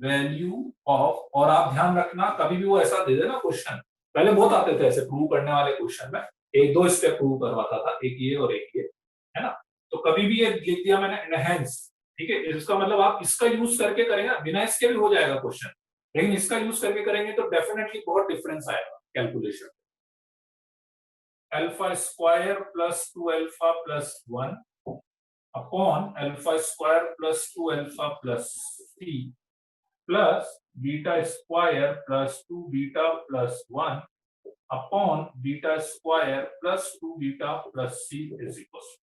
वैल्यू ऑफ, और आप ध्यान रखना कभी भी वो ऐसा दे देना क्वेश्चन, पहले बहुत आते थे ऐसे प्रूव करने वाले क्वेश्चन में, एक दो स्टेप प्रूव करवाता था, एक ये और एक ये, है ना। तो कभी भी ये लिख दिया मैंने एनहेंस, ठीक है, इसका मतलब आप इसका यूज करके करेंगे, बिना इसके भी हो जाएगा क्वेश्चन, लेकिन इसका यूज करके करेंगे तो डेफिनेटली बहुत डिफरेंस आएगा calculation. Alpha square plus two alpha plus one upon alpha square plus two alpha plus three plus beta square plus two beta plus one upon beta square plus two beta plus C is equal.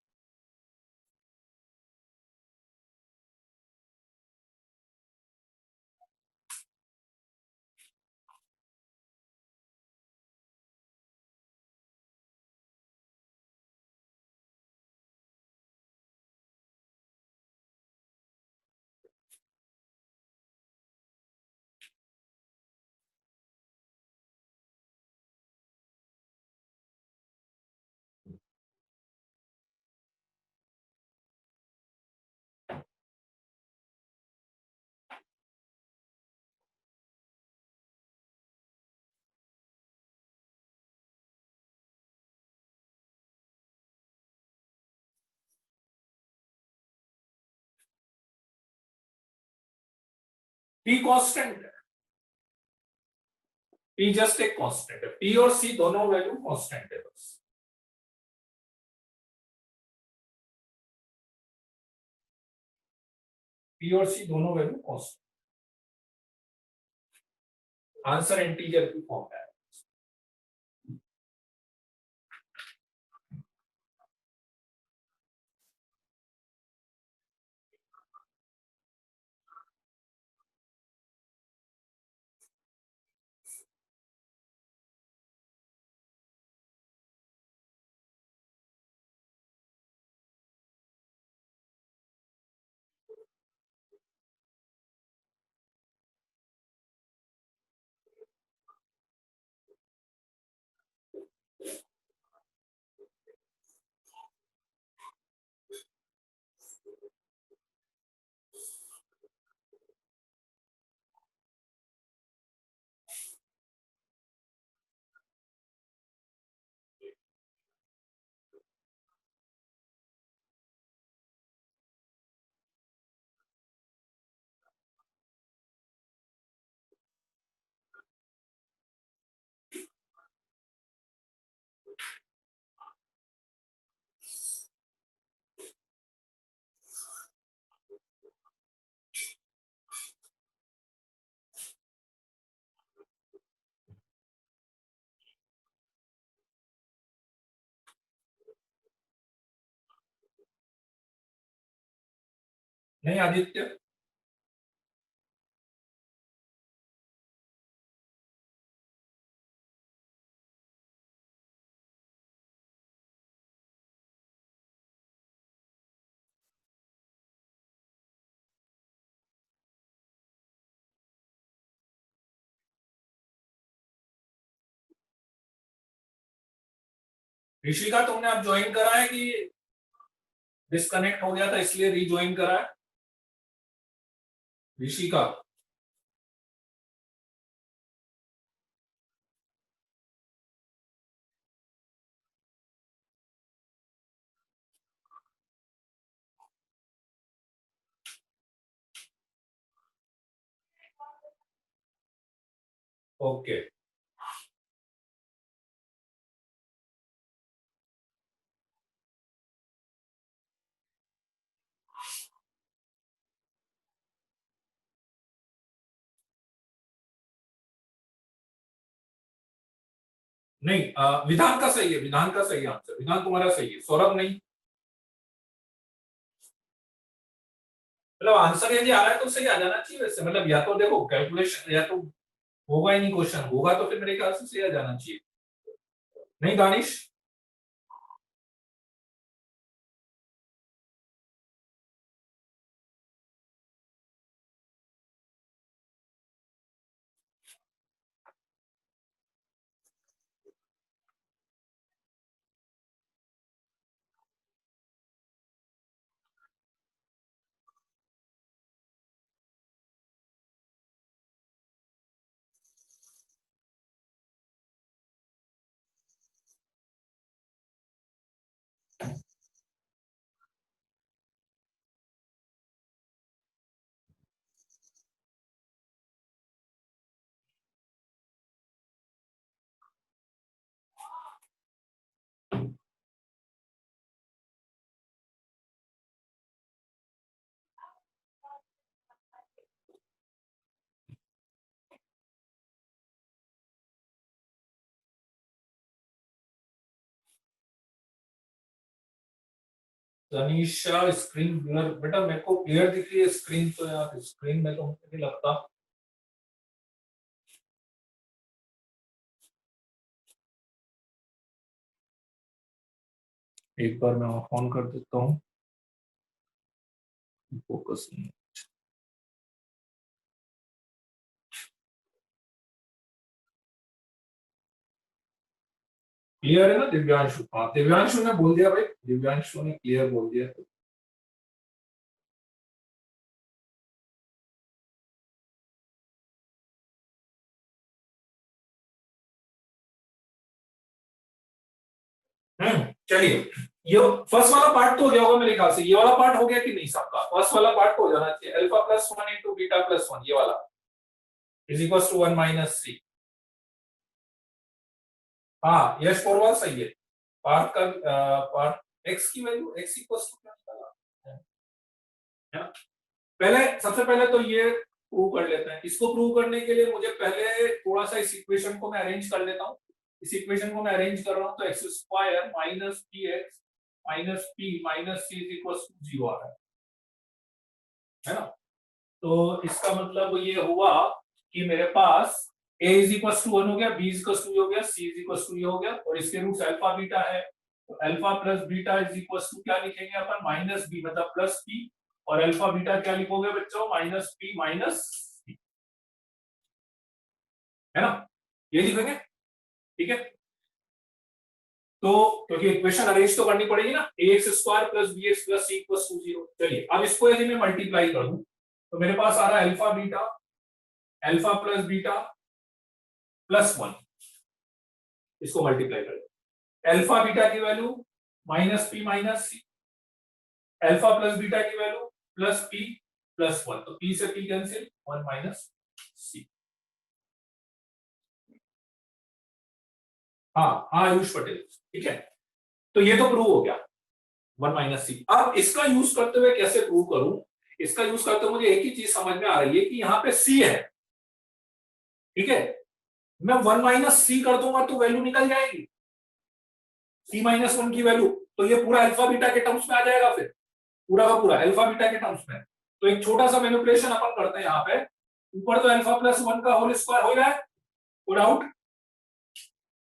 P constant है, P just एक constant है, P और C दोनों value constant है बस। P और C दोनों value constant, answer integer की फॉर्म है। नहीं आदित्य, ऋषिका तुमने अब ज्वाइन करा है कि डिस्कनेक्ट हो गया था इसलिए रीज्वाइन करा है? ऋषिका, ओके। नहीं विधान का सही है, विधान का सही आंसर, विधान तुम्हारा सही है, सौरभ नहीं। मतलब आंसर यदि आ रहा है तो सही आ जाना चाहिए वैसे, मतलब या तो देखो कैलकुलेशन या तो होगा ही नहीं, क्वेश्चन होगा तो फिर मेरे ख्याल से सही आ जाना चाहिए। नहीं दानिश, तनीषा स्क्रीन ब्लर, बेटा मेरे को क्लियर दिख रही है स्क्रीन, तो यार स्क्रीन में तो मुझे नहीं लगता। एक बार मैं ऑन कर देता हूँ, फोकस नहीं। क्लियर है ना दिव्यांशु? हाँ दिव्यांशु ने बोल दिया भाई, दिव्यांशु ने क्लियर बोल दिया। चलिए, ये फर्स्ट वाला पार्ट तो हो गया होगा मेरे ख्याल से, ये वाला पार्ट हो गया कि नहीं सबका? फर्स्ट वाला पार्ट हो जाना चाहिए, alpha plus one into beta plus one, ये वाला इज इक्वल टू 1 माइनस सी। हाँ यश पोरवाल सही है। पार्थ का पार्थ एक्स की वैल्यू एक्स इक्वल टू क्या निकाला है ना। पहले सबसे पहले तो ये प्रूव कर लेते हैं। इसको प्रूव करने के लिए मुझे पहले थोड़ा सा इस इक्वेशन को मैं अरेंज कर लेता हूँ। इस इक्वेशन को मैं अरेंज कर रहा हूँ तो X square minus P X minus P minus C is equal to 0 आ रहा है ना। तो इसका मतलब ये हुआ कि मेरे पास a इज इक्वल टू 1 हो गया, b इज इक्वल टू हो गया, c इज इक्वल टू ये हो गया और इसके रूट्स अल्फा बीटा है। तो alpha plus beta is equal to क्या लिखेंगे अपन माइनस b मतलब प्लस p और अल्फा बीटा क्या लिखोगे बच्चों माइनस p माइनस c है ना। ये लिखेंगे ठीक है। तो क्योंकि इक्वेशन अरेंज तो करनी पड़ेगी ना ax square plus bx plus c equal to 0। चलिए अब इसको यदि मैं मल्टीप्लाई कर दूं तो मेरे पास आ रहा है अल्फा प्लस बीटा प्लस 1। इसको मल्टीप्लाई कर अल्फा बीटा की वैल्यू माइनस पी माइनस सी, अल्फा प्लस बीटा की वैल्यू प्लस पी प्लस 1। तो पी से पी कैंसिल 1 माइनस सी। हाँ आयुष पटेल ठीक है। तो ये तो प्रूव हो गया 1 माइनस सी। अब इसका यूज करते हुए कैसे प्रूव करूं। इसका यूज करते हुए मुझे एक ही चीज समझ में आ रही है कि यहाँ पे सी है ठीक है। मैं 1 माइनस सी कर दूंगा तो वैल्यू निकल जाएगी सी माइनस 1 की वैल्यू। तो ये पूरा अल्फा बीटा के टर्म्स में आ जाएगा फिर पूरा का पूरा अल्फा बीटा के टर्म्स में। तो एक छोटा सा मैनिपुलेशन अपन करते हैं यहाँ पे। ऊपर तो अल्फा प्लस 1 का होल स्क्वायर हो रहा है पुट आउट,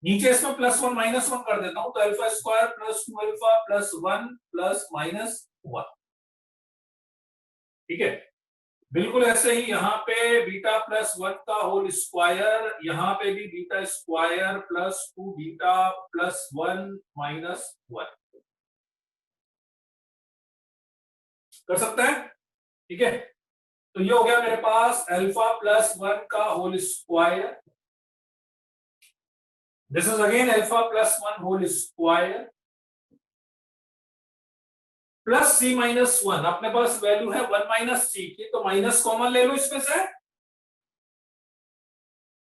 नीचे इसमें प्लस 1 माइनस 1 कर देता हूं तो alpha square plus 2 alpha plus 1 plus minus 1 ठीक है। बिल्कुल ऐसे ही यहाँ पे बीटा प्लस 1 का होल स्क्वायर, यहाँ पे भी beta square plus 2 beta plus 1 minus 1 कर सकता है ठीक है। तो ये हो गया मेरे पास अल्फा प्लस 1 का whole square, this is again alpha plus 1 whole square plus C minus 1। अपने पास वैल्यू है 1 माइनस सी की तो माइनस कॉमन ले लो इसमें से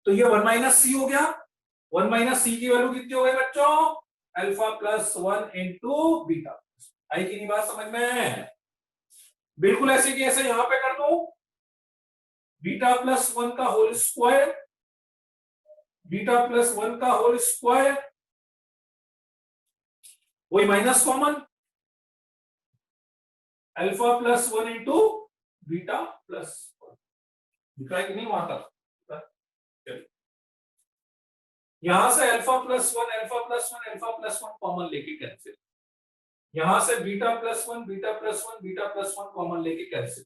तो ये 1 माइनस सी हो गया। 1 माइनस सी की वैल्यू कितनी हो गई बच्चों अल्फा प्लस 1 इंटू बीटा। आई की नहीं बात समझ में। बिल्कुल ऐसे की ऐसे यहां पे कर दो बीटा प्लस 1 का होल स्क्वायर बीटा प्लस 1 का होल स्क्वायर वही minus common alpha plus 1 into beta plus 1 दिख रहा है कि नहीं वहां तक। यहां से alpha plus 1 alpha plus 1 alpha plus 1 common लेके कैंसिल, यहां से beta plus 1 beta plus 1 beta plus 1 common लेके कैंसिल।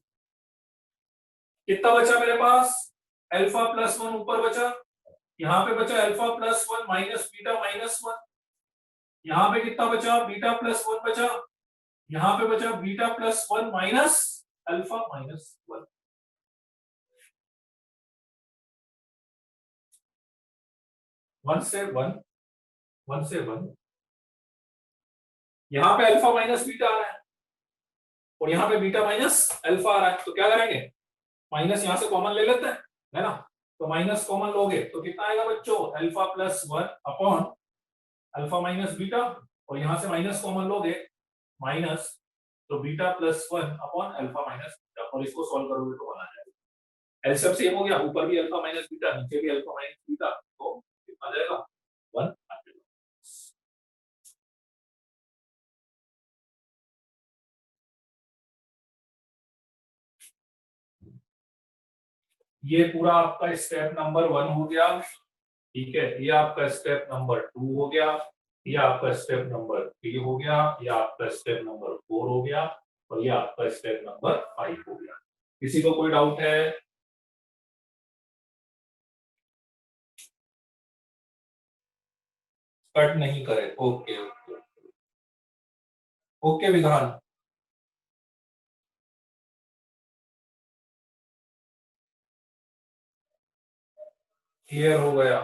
कितना बचा मेरे पास अल्फा प्लस 1 ऊपर बचा, यहां पे बचा alpha plus 1 minus beta minus 1, यहां पे कितना बचा बीटा प्लस 1 बचा, यहां पे बचा beta plus 1 minus alpha minus 1। 1 से 1 1 से 1 यहां पे अल्फा माइनस बीटा आ रहा है और यहां पे बीटा माइनस अल्फा आ रहा है। तो क्या करेंगे माइनस यहां से कॉमन ले लेते हैं है ना। तो माइनस कॉमन लोगे तो कितना आएगा बच्चों alpha plus 1 upon alpha minus beta और यहां से माइनस कॉमन लोगे माइनस तो beta plus 1 upon alpha minus beta और इसको सॉल्व करोगे तो 1 आ जाएगा। एलसीएम सेम हो गया ऊपर भी अल्फा माइनस बीटा नीचे भी अल्फा माइनस बीटा तो कितना आ जाएगा 1 आ जाएगा। ये पूरा आपका स्टेप नंबर 1 हो गया ठीक है। ये आपका स्टेप नंबर 2 हो गया, ये आपका स्टेप नंबर 3 हो गया, ये आपका स्टेप नंबर 4 हो गया और ये आपका स्टेप नंबर 5 हो गया। किसी को कोई डाउट है। कट नहीं करे ओके ओके ओके विधान क्लियर हो गया।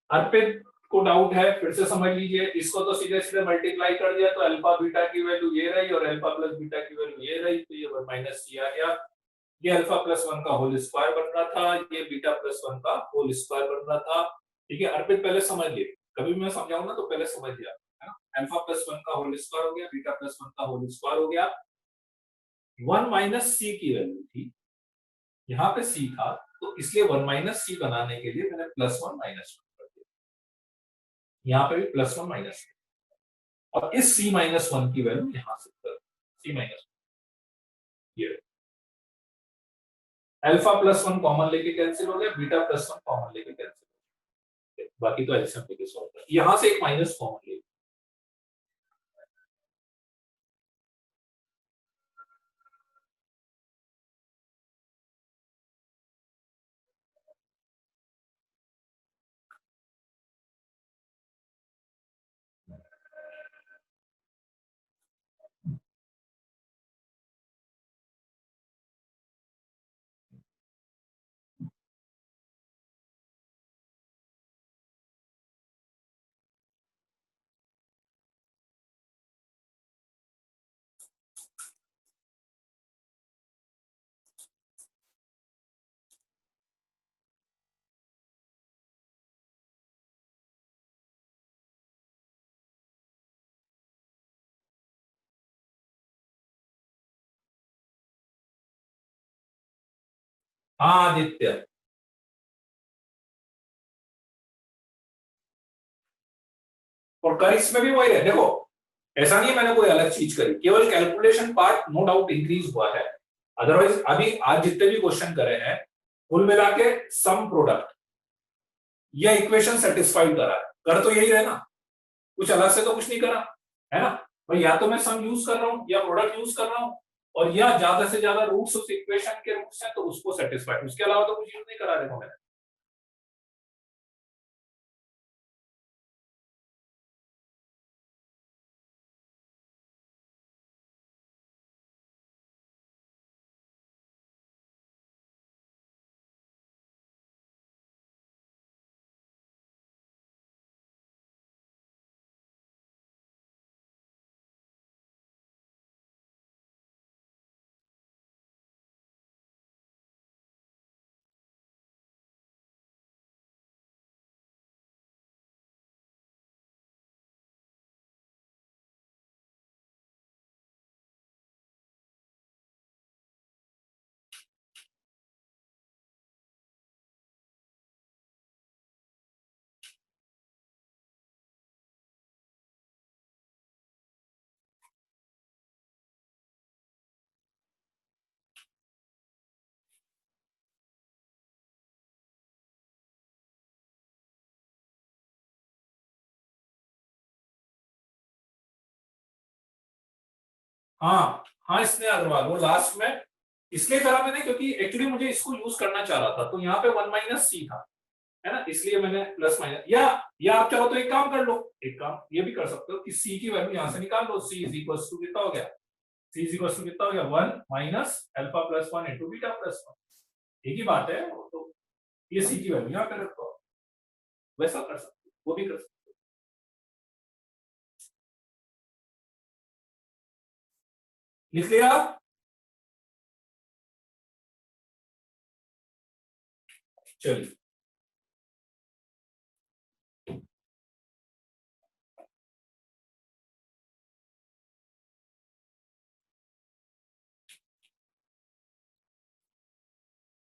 अर्पित को डाउट है फिर से समझ लीजिए। इसको तो सीधे सीधे मल्टीप्लाई कर दिया तो अल्फा बीटा की वैल्यू ये रही और अल्फा प्लस बीटा की वैल्यू ये रही तो ये 1 माइनस सी आ गया। ये अल्फा प्लस वन का होल स्क्वायर बन रहा था, ये बीटा प्लस वन का होल स्क्वायर बन रहा था। ठीक है, अर्पित पहले समझ लिए, कभी मैं समझाऊंगा तो पहले समझ लिया, है ना। अल्फा प्लस वन का होल स्क्वायर हो गया, बीटा प्लस वन का होल स्क्वायर हो गया। 1 माइनस सी की वैल्यू थी, यहाँ पे सी था, तो इसलिए 1 माइनस सी बनाने के लिए मैंने प्लस वन माइनस वन कर दिया, यहाँ पे भी प्लस वन माइनस, और इस सी माइनस वन की वैल्यू यहां से कर सी माइनस, ये अल्फा प्लस वन कॉमन लेके कैंसिल हो गया, बीटा प्लस वन कॉमन लेके कैंसिल हो गया, बाकी तो एलसीएम लेके सॉल्व कर, यहां से एक माइनस कॉमन ले। हाँ आदित्य, और कर इसमें भी वही है, देखो ऐसा नहीं है मैंने कोई अलग चीज करी, केवल calculation part no doubt increase हुआ है, अदरवाइज अभी आज जितने भी क्वेश्चन करे हैं कुल मिला के सम प्रोडक्ट या इक्वेशन सेटिस्फाइड करा है, कर तो यही है ना, कुछ अलग से तो कुछ नहीं करा है ना भाई, या तो मैं सम यूज कर रहा हूँ या प्रोडक्ट यूज कर रहा हूँ, और या ज्यादा से ज्यादा रूट्स उस इक्वेशन के रूट्स हैं तो उसको सेटिस्फाइड, उसके अलावा तो कुछ यूज नहीं करा, देखो मैंने। हाँ हाँ, स्नेह अग्रवाल वो लास्ट में इसलिए करा मैंने क्योंकि एक्चुअली मुझे इसको यूज करना चाह रहा था, तो यहाँ पे 1 माइनस सी था, है ना, इसलिए मैंने प्लस माइनस, या आप चाहो तो एक काम कर लो, एक काम ये भी कर सकते हो कि सी की वैल्यू यहाँ से निकाल लो, सी इज इक्वल टू कितना हो गया, सी इज इक्वल टू कितना हो गया 1 minus alpha plus one into beta plus one, एक ही बात है वो तो, ये सी की वैल्यू यहाँ पे रखो, वैसा कर सकते हो, वो भी कर सकते हो। लिख लिया, चलिए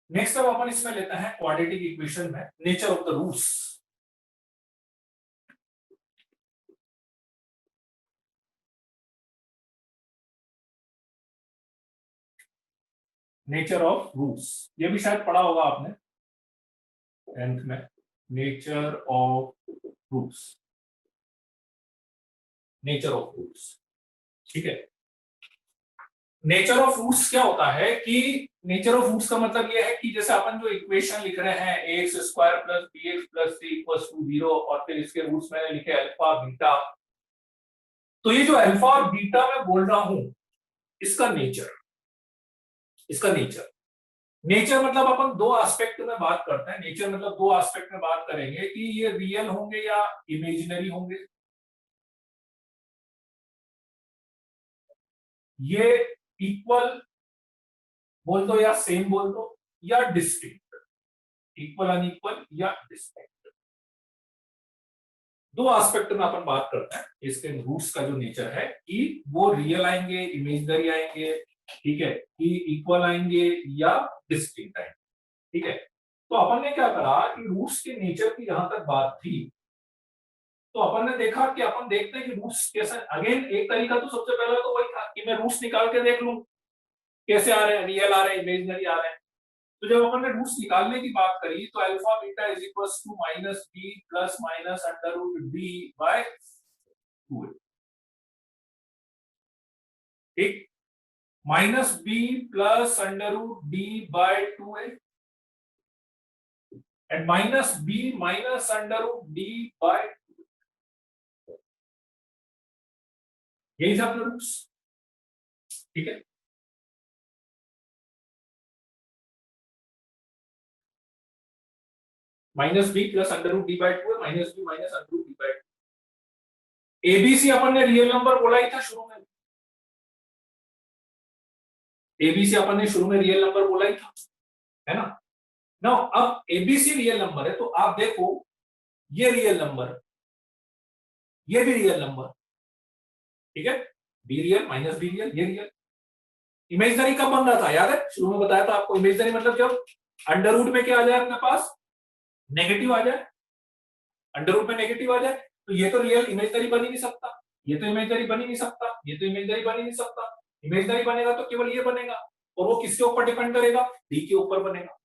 नेक्स्ट अब अपन इसमें लेते हैं क्वाड्रेटिक इक्वेशन में nature of the roots, nature of roots, ये भी शायद पढ़ा होगा आपने 10th में, nature of roots, nature of roots, ठीक है। नेचर ऑफ रूट्स क्या होता है कि नेचर ऑफ रूट्स का मतलब ये है कि जैसे अपन जो इक्वेशन लिख रहे हैं X square plus B X plus C equals to 0, और फिर इसके रूट्स मैंने लिखे अल्फा बीटा, तो ये जो अल्फा और बीटा मैं बोल रहा हूं इसका नेचर, इसका नेचर, नेचर मतलब अपन दो एस्पेक्ट में बात करते हैं, नेचर मतलब दो एस्पेक्ट में बात करेंगे कि ये रियल होंगे या इमेजिनरी होंगे, ये इक्वल बोल दो या सेम बोल दो या डिस्टिंक्ट, इक्वल अनइक्वल या डिस्टिंक्ट। दो एस्पेक्ट में अपन बात करते हैं इसके रूट्स का जो नेचर है कि वो रियल आएंगे, इमेजिनरी आएंगे, ठीक है, कि इक्वल आएंगे या डिस्टिंक्ट आएंगे, ठीक है। तो अपन ने क्या करा कि रूट्स के नेचर की जहां तक बात थी तो अपन ने देखा कि अपन देखते हैं कि रूट्स कैसे, अगेन एक तरीका तो सबसे पहला तो वही था कि मैं रूट्स निकाल के देख लूं कैसे आ रहे हैं, रियल आ रहे हैं, इमेजिनरी आ रहे हैं। तो जब अपन ने रूट्स निकालने की बात करी तो alpha beta is equal to minus b plus minus under root d by 2, ठीक, minus b plus under root d by 2a and minus b minus under root d by, यही था अपने रूट्स, ठीक है। Minus b plus under root d by 2 है, minus b minus under root d by 2। ABC अपन ने real number बोला ही था शुरू में, एबीसी अपन ने शुरू में रियल नंबर बोला ही था, है ना। नाउ अब एबीसी रियल नंबर है तो आप देखो ये रियल नंबर, ये भी रियल नंबर, ठीक है, be real minus be real, ये रियल। इमेजिनरी कब बन रहा था याद है, शुरू में बताया था आपको, इमेजिनरी मतलब जब अंडर रूट में क्या आ जाए अपने पास, नेगेटिव आ जाए, अंडर रूट में नेगेटिव आ जाए तो ये तो रियल इमेजिनरी बन ही नहीं सकता, ये तो इमेजिनरी बन ही नहीं सकता, ये तो इमेजिनरी बन ही नहीं सकता। इमेजिनरी बनेगा तो केवल ये बनेगा और वो किसके ऊपर डिपेंड करेगा, डी के ऊपर बनेगा।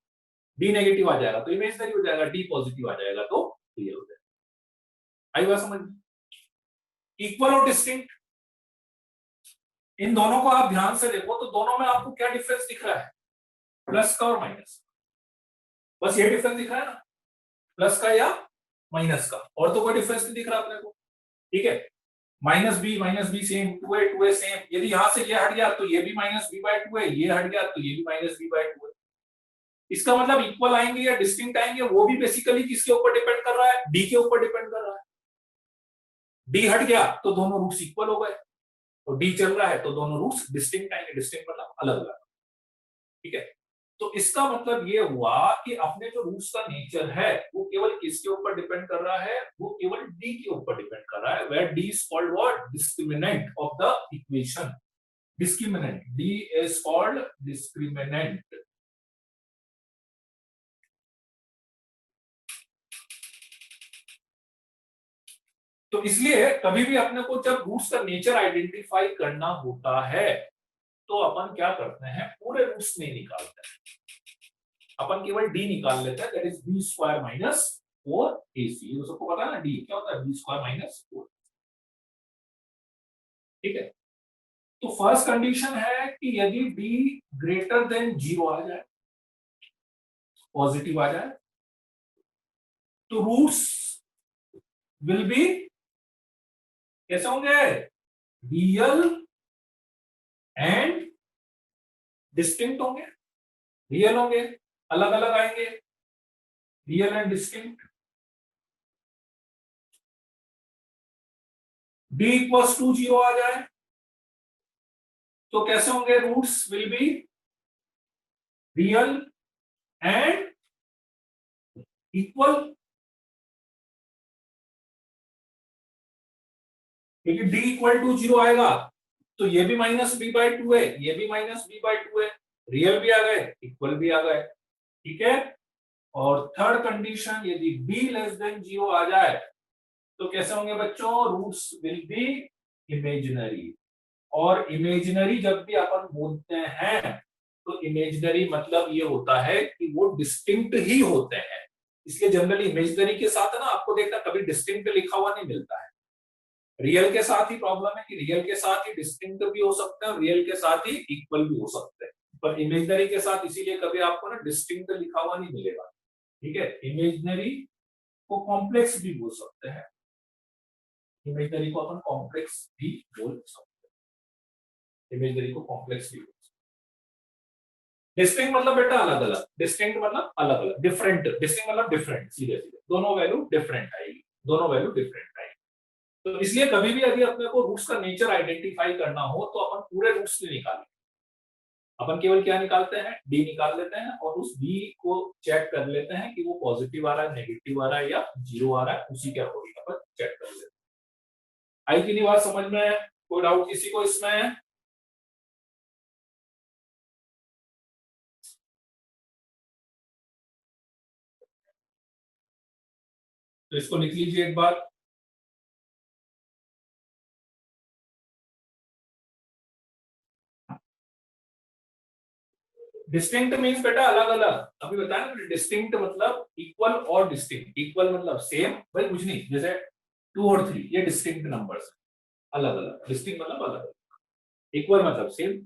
डी नेगेटिव आ जाएगा तो इमेजिनरी हो जाएगा, डी पॉजिटिव आ जाएगा तो रियल हो जाएगा। आई बात समझ, इक्वल और डिस्टिंक्ट, इन दोनों को आप ध्यान से देखो तो दोनों में आपको क्या डिफरेंस दिख रहा है, प्लस का और माइनस, बस ये डिफरेंस दिख रहा है ना, प्लस का या माइनस का, और तो कोई डिफरेंस नहीं दिख रहा अपने को, ठीक है। Minus B same, two A same, यदि यहां से ये हट गया तो ये भी माइनस बी बाय 2 है, ये हट गया तो ये भी माइनस बी बाय 2 है। इसका मतलब इक्वल आएंगे या डिस्टिंक्ट आएंगे वो भी बेसिकली किसके ऊपर डिपेंड कर रहा है, डी के ऊपर डिपेंड कर रहा है। डी हट गया तो दोनों रूट्स इक्वल हो गए, और डी चल रहा है तो दोनों रूट्स डिस्टिंक्ट आएंगे, डिस्टिंक्ट मतलब अलग अलग, ठीक है। तो इसका मतलब ये हुआ कि अपने जो रूट्स का नेचर है वो केवल किसके ऊपर डिपेंड कर रहा है, वो केवल डी के ऊपर डिपेंड कर रहा है, where D is called what, discriminant of the equation, discriminant, D is called discriminant. तो इसलिए कभी भी अपने को जब रूट्स का नेचर आइडेंटिफाई करना होता है तो अपन क्या करते हैं, पूरे रूट्स नहीं निकालते हैं, अपन केवल डी निकाल लेते हैं, that is B square minus 4ac, ये सबको पता है ना, डी क्या होता है, बी स्क्वायर माइनस 4, ठीक है। तो फर्स्ट कंडीशन है कि यदि डी ग्रेटर देन 0 आ जाए, पॉजिटिव आ जाए, तो रूट्स विल बी कैसे होंगे, रियल एंड डिस्टिंक्ट होंगे, रियल होंगे, अलग अलग आएंगे, real and distinct. D equals to 0 आ जाए तो कैसे होंगे, roots will be real and equal, क्योंकि डी इक्वल टू 0 आएगा तो ये भी माइनस बी बाय 2 है, ये भी माइनस बी बाय 2 है, रियल भी आ गए, इक्वल भी आ गए, ठीक है। और थर्ड कंडीशन, यदि b लेस देन 0 आ जाए तो कैसे होंगे बच्चों, रूट्स विल बी इमेजिनरी। और इमेजिनरी जब भी अपन बोलते हैं तो इमेजिनरी मतलब ये होता है कि वो डिस्टिंक्ट ही होते हैं, इसलिए जनरली इमेजिनरी के साथ है ना, आपको देखना कभी डिस्टिंक्ट लिखा हुआ नहीं मिलता है। रियल के साथ ही प्रॉब्लम है कि रियल के साथ ही डिस्टिंक्ट भी हो सकते हैं और रियल के साथ ही इक्वल भी हो सकते हैं, पर इमेजिनरी के साथ इसीलिए कभी आपको ना डिस्टिंक्ट लिखा हुआ नहीं मिलेगा, ठीक है। इमेजिनरी को कॉम्प्लेक्स भी बोल सकते हैं, इमेजिनरी को अपन कॉम्प्लेक्स भी बोल सकते हैं, इमेजिनरी को कॉम्प्लेक्स भी बोल सकते हैं। डिस्टिंक्ट मतलब बेटा अलग अलग, डिस्टिंक्ट मतलब अलग अलग, डिफरेंट, डिस्टिंक्ट मतलब डिफरेंट, सीधे सीधे दोनों वैल्यू डिफरेंट आएगी, दोनों वैल्यू डिफरेंट आएगी। तो इसलिए कभी भी यदि अपने को रूट्स का नेचर आइडेंटिफाई करना हो तो अपन पूरे रूट्स नहीं निकालेंगे, अपन केवल क्या निकालते हैं, डी निकाल लेते हैं और उस डी को चेक कर लेते हैं कि वो पॉजिटिव आ रहा है, नेगेटिव आ रहा है या जीरो आ रहा है, उसी के अकॉर्डिंग अपन चेक कर लेते हैं। आई कि नहीं बात समझ में? कोई डाउट किसी को इसमें? तो इसको लिख लीजिए एक बार। डिस्टिंक्ट मीन्स बेटा अलग अलग, अभी बताया ना, डिस्टिंक्ट मतलब इक्वल और डिस्टिंक्ट। इक्वल मतलब सेम, भाई कुछ नहीं, जैसे 2 और 3 ये डिस्टिंक्ट नंबर्स है, अलग अलग। डिस्टिंक्ट मतलब अलग अलग, इक्वल मतलब सेम।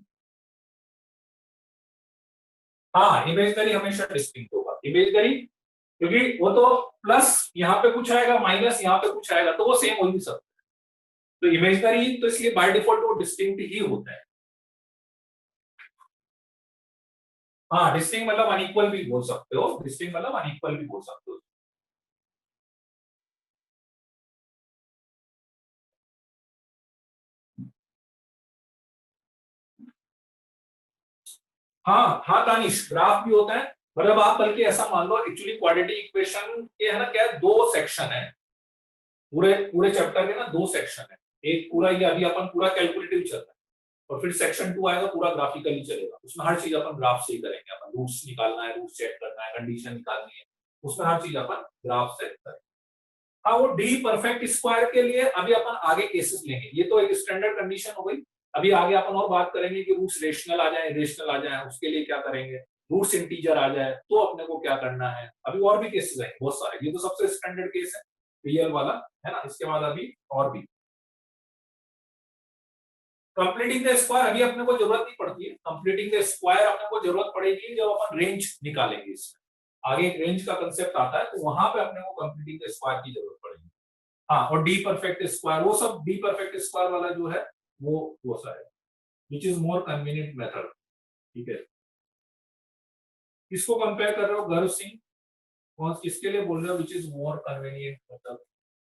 हाँ, इमेजनरी हमेशा डिस्टिंक्ट होगा, इमेजनरी, क्योंकि वो तो प्लस यहाँ पे कुछ आएगा, माइनस यहाँ पे कुछ आएगा, तो वो सेम हो नहीं सकता। तो इमेजनरी तो इसलिए बाय डिफॉल्ट वो डिस्टिंक्ट ही होता है। हाँ, डिस्टिंक्ट मतलब अनइक्वल भी बोल सकते हो, डिस्टिंक्ट मतलब अनइक्वल भी बोल सकते हो। हाँ हाँ तानिश, ग्राफ भी होता है। मतलब आप बल्कि ऐसा मान लो, एक्चुअली क्वाड्रेटिक इक्वेशन के है ना क्या है, 2 सेक्शन है। पूरे पूरे चैप्टर के ना 2 सेक्शन है। एक पूरा ये अभी अपन पूरा कैलकुलेटिव चल रहा है, और फिर सेक्शन 2 आएगा, पूरा ग्राफिकली चलेगा। उसमें हर चीज अपन ग्राफ से ही करेंगे। अपन रूट्स निकालना है, रूट्स चेक करना है, कंडीशन निकालनी है, उसमें हर चीज अपन ग्राफ से करेंगे। हाँ, वो डी परफेक्ट स्क्वायर के लिए अभी अपन आगे केसेस लेंगे। ये तो एक स्टैंडर्ड कंडीशन हो गई। अभी आगे अपन और बात करेंगे कि रूट्स रेशनल आ जाए, इरेशनल आ जाए, उसके लिए क्या करेंगे। रूट्स इंटीजर आ जाए तो अपने को क्या करना है। अभी और भी केसेस हैं बहुत सारे, ये तो सबसे स्टैंडर्ड केस है, रियल वाला, है ना। इसके बाद अभी और भी कंप्लीटिंग द स्क्वायर अभी अपने को जरूरत नहीं पड़ती है। कंप्लीटिंग द स्क्वायर अपने को जरूरत पड़ेगी जब अपन रेंज निकालेंगे। इसमें आगे एक रेंज का कंसेप्ट आता है, तो वहां पे अपने को कंप्लीटिंग द स्क्वायर की जरूरत पड़ेगी। हाँ, और डी परफेक्ट स्क्वायर, वो सब डी परफेक्ट स्क्वायर वाला जो है वो सा है, which is more convenient method. ठीक है, किसको कंपेयर कर रहे हो गर्व सिंह? कौन किसके लिए बोल रहे हो विच इज मोर कन्वीनियंट मतलब?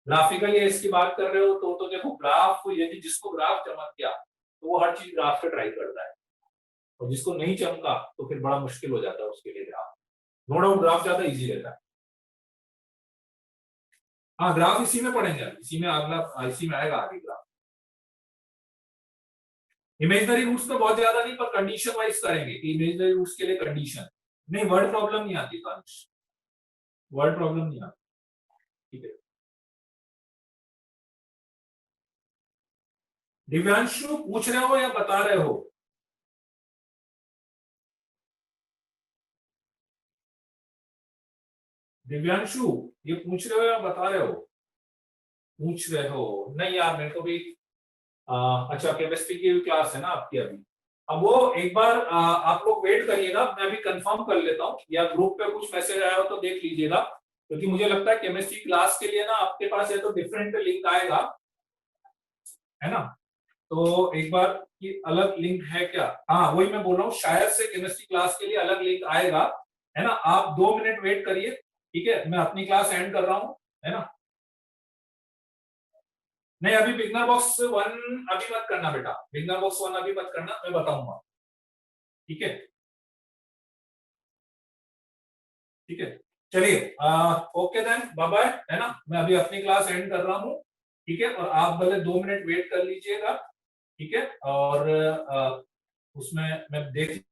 ग्राफिकली इसकी बात कर रहे हो तो देखो, ग्राफ यदि जिसको ग्राफ चमक गया तो वो हर चीज ग्राफ पे ट्राई करता है, और जिसको नहीं चमका तो फिर बड़ा मुश्किल हो जाता है उसके लिए ग्राफ। नो डाउट ग्राफ ज्यादा इजी रहता है। हाँ, ग्राफ इसी में पढ़ेंगे, इसी में अगला इसी में आएगा आगे ग्राफ। इमेजनरी रूट्स तो बहुत ज्यादा नहीं, पर कंडीशन वाइज करेंगे कि इमेजनरी रूट्स के लिए कंडीशन। नहीं, वर्ड प्रॉब्लम नहीं आती कांश, वर्ड प्रॉब्लम नहीं आती। ठीक है, दिव्यांशु पूछ रहे हो या बता रहे हो? दिव्यांशु, ये पूछ रहे हो या बता रहे हो? पूछ रहे हो? नहीं यार, मेरे को भी अच्छा, केमिस्ट्री की भी क्लास है ना आपकी अभी। अब वो एक बार आप लोग वेट करिएगा, मैं अभी कंफर्म कर लेता हूँ, या ग्रुप पे कुछ मैसेज आया हो तो देख लीजिएगा, क्योंकि मुझे लगता है केमिस्ट्री क्लास के लिए ना आपके पास या तो डिफरेंट लिंक आएगा, है ना। तो एक बार की अलग लिंक है क्या? हाँ, वही मैं बोल रहा हूँ, शायद से केमिस्ट्री क्लास के लिए अलग लिंक आएगा, है ना। आप 2 मिनट वेट करिए, ठीक है, मैं अपनी क्लास एंड कर रहा हूँ, है ना। नहीं, अभी बिगनर बॉक्स 1 अभी मत करना बेटा, बिगनर बॉक्स 1 अभी मत करना, मैं बताऊंगा। ठीक है, ठीक है, चलिए, ओके देन, बाय बाय, है ना। मैं अभी अपनी क्लास एंड कर रहा हूँ, ठीक है, और आप भले 2 मिनट वेट कर लीजिएगा, ठीक है। और उसमें मैं देख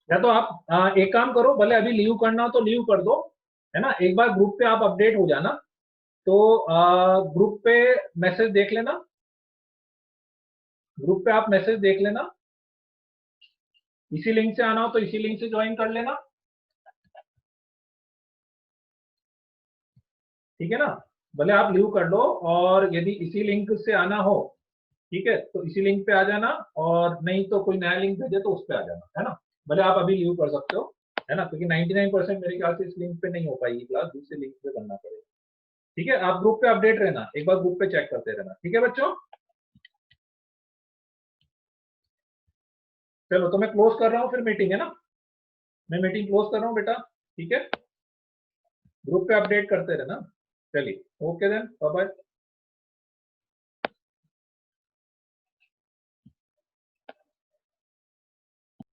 या तो आप एक काम करो, भले अभी लीव करना हो तो लीव कर दो, है ना, एक बार ग्रुप पे आप अपडेट हो जाना, तो ग्रुप पे मैसेज देख लेना, ग्रुप पे आप मैसेज देख लेना, इसी लिंक से आना हो तो इसी लिंक से ज्वाइन कर लेना, ठीक है ना, भले आप लीव कर लो, और यदि इसी लिंक से आना हो, ठीक है, तो इसी लिंक पे आ जाना, और नहीं तो कोई नया लिंक भेजे तो उस पे आ जाना, है ना, भले आप अभी लीव कर सकते हो, है ना, क्योंकि 99% मेरे ख्याल से इस लिंक पे नहीं हो पाएगी क्लास, दूसरे लिंक पे करना पड़ेगा, ठीक है, आप ग्रुप पे अपडेट रहना, एक बार ग्रुप पे चेक करते रहना, ठीक है बच्चों। चलो, तो मैं क्लोज कर रहा हूँ फिर मीटिंग, है ना, मैं मीटिंग क्लोज कर रहा हूँ बेटा, ठीक है, ग्रुप पे अपडेट करते रहना, चलिए, ओके देन, बाय बाय।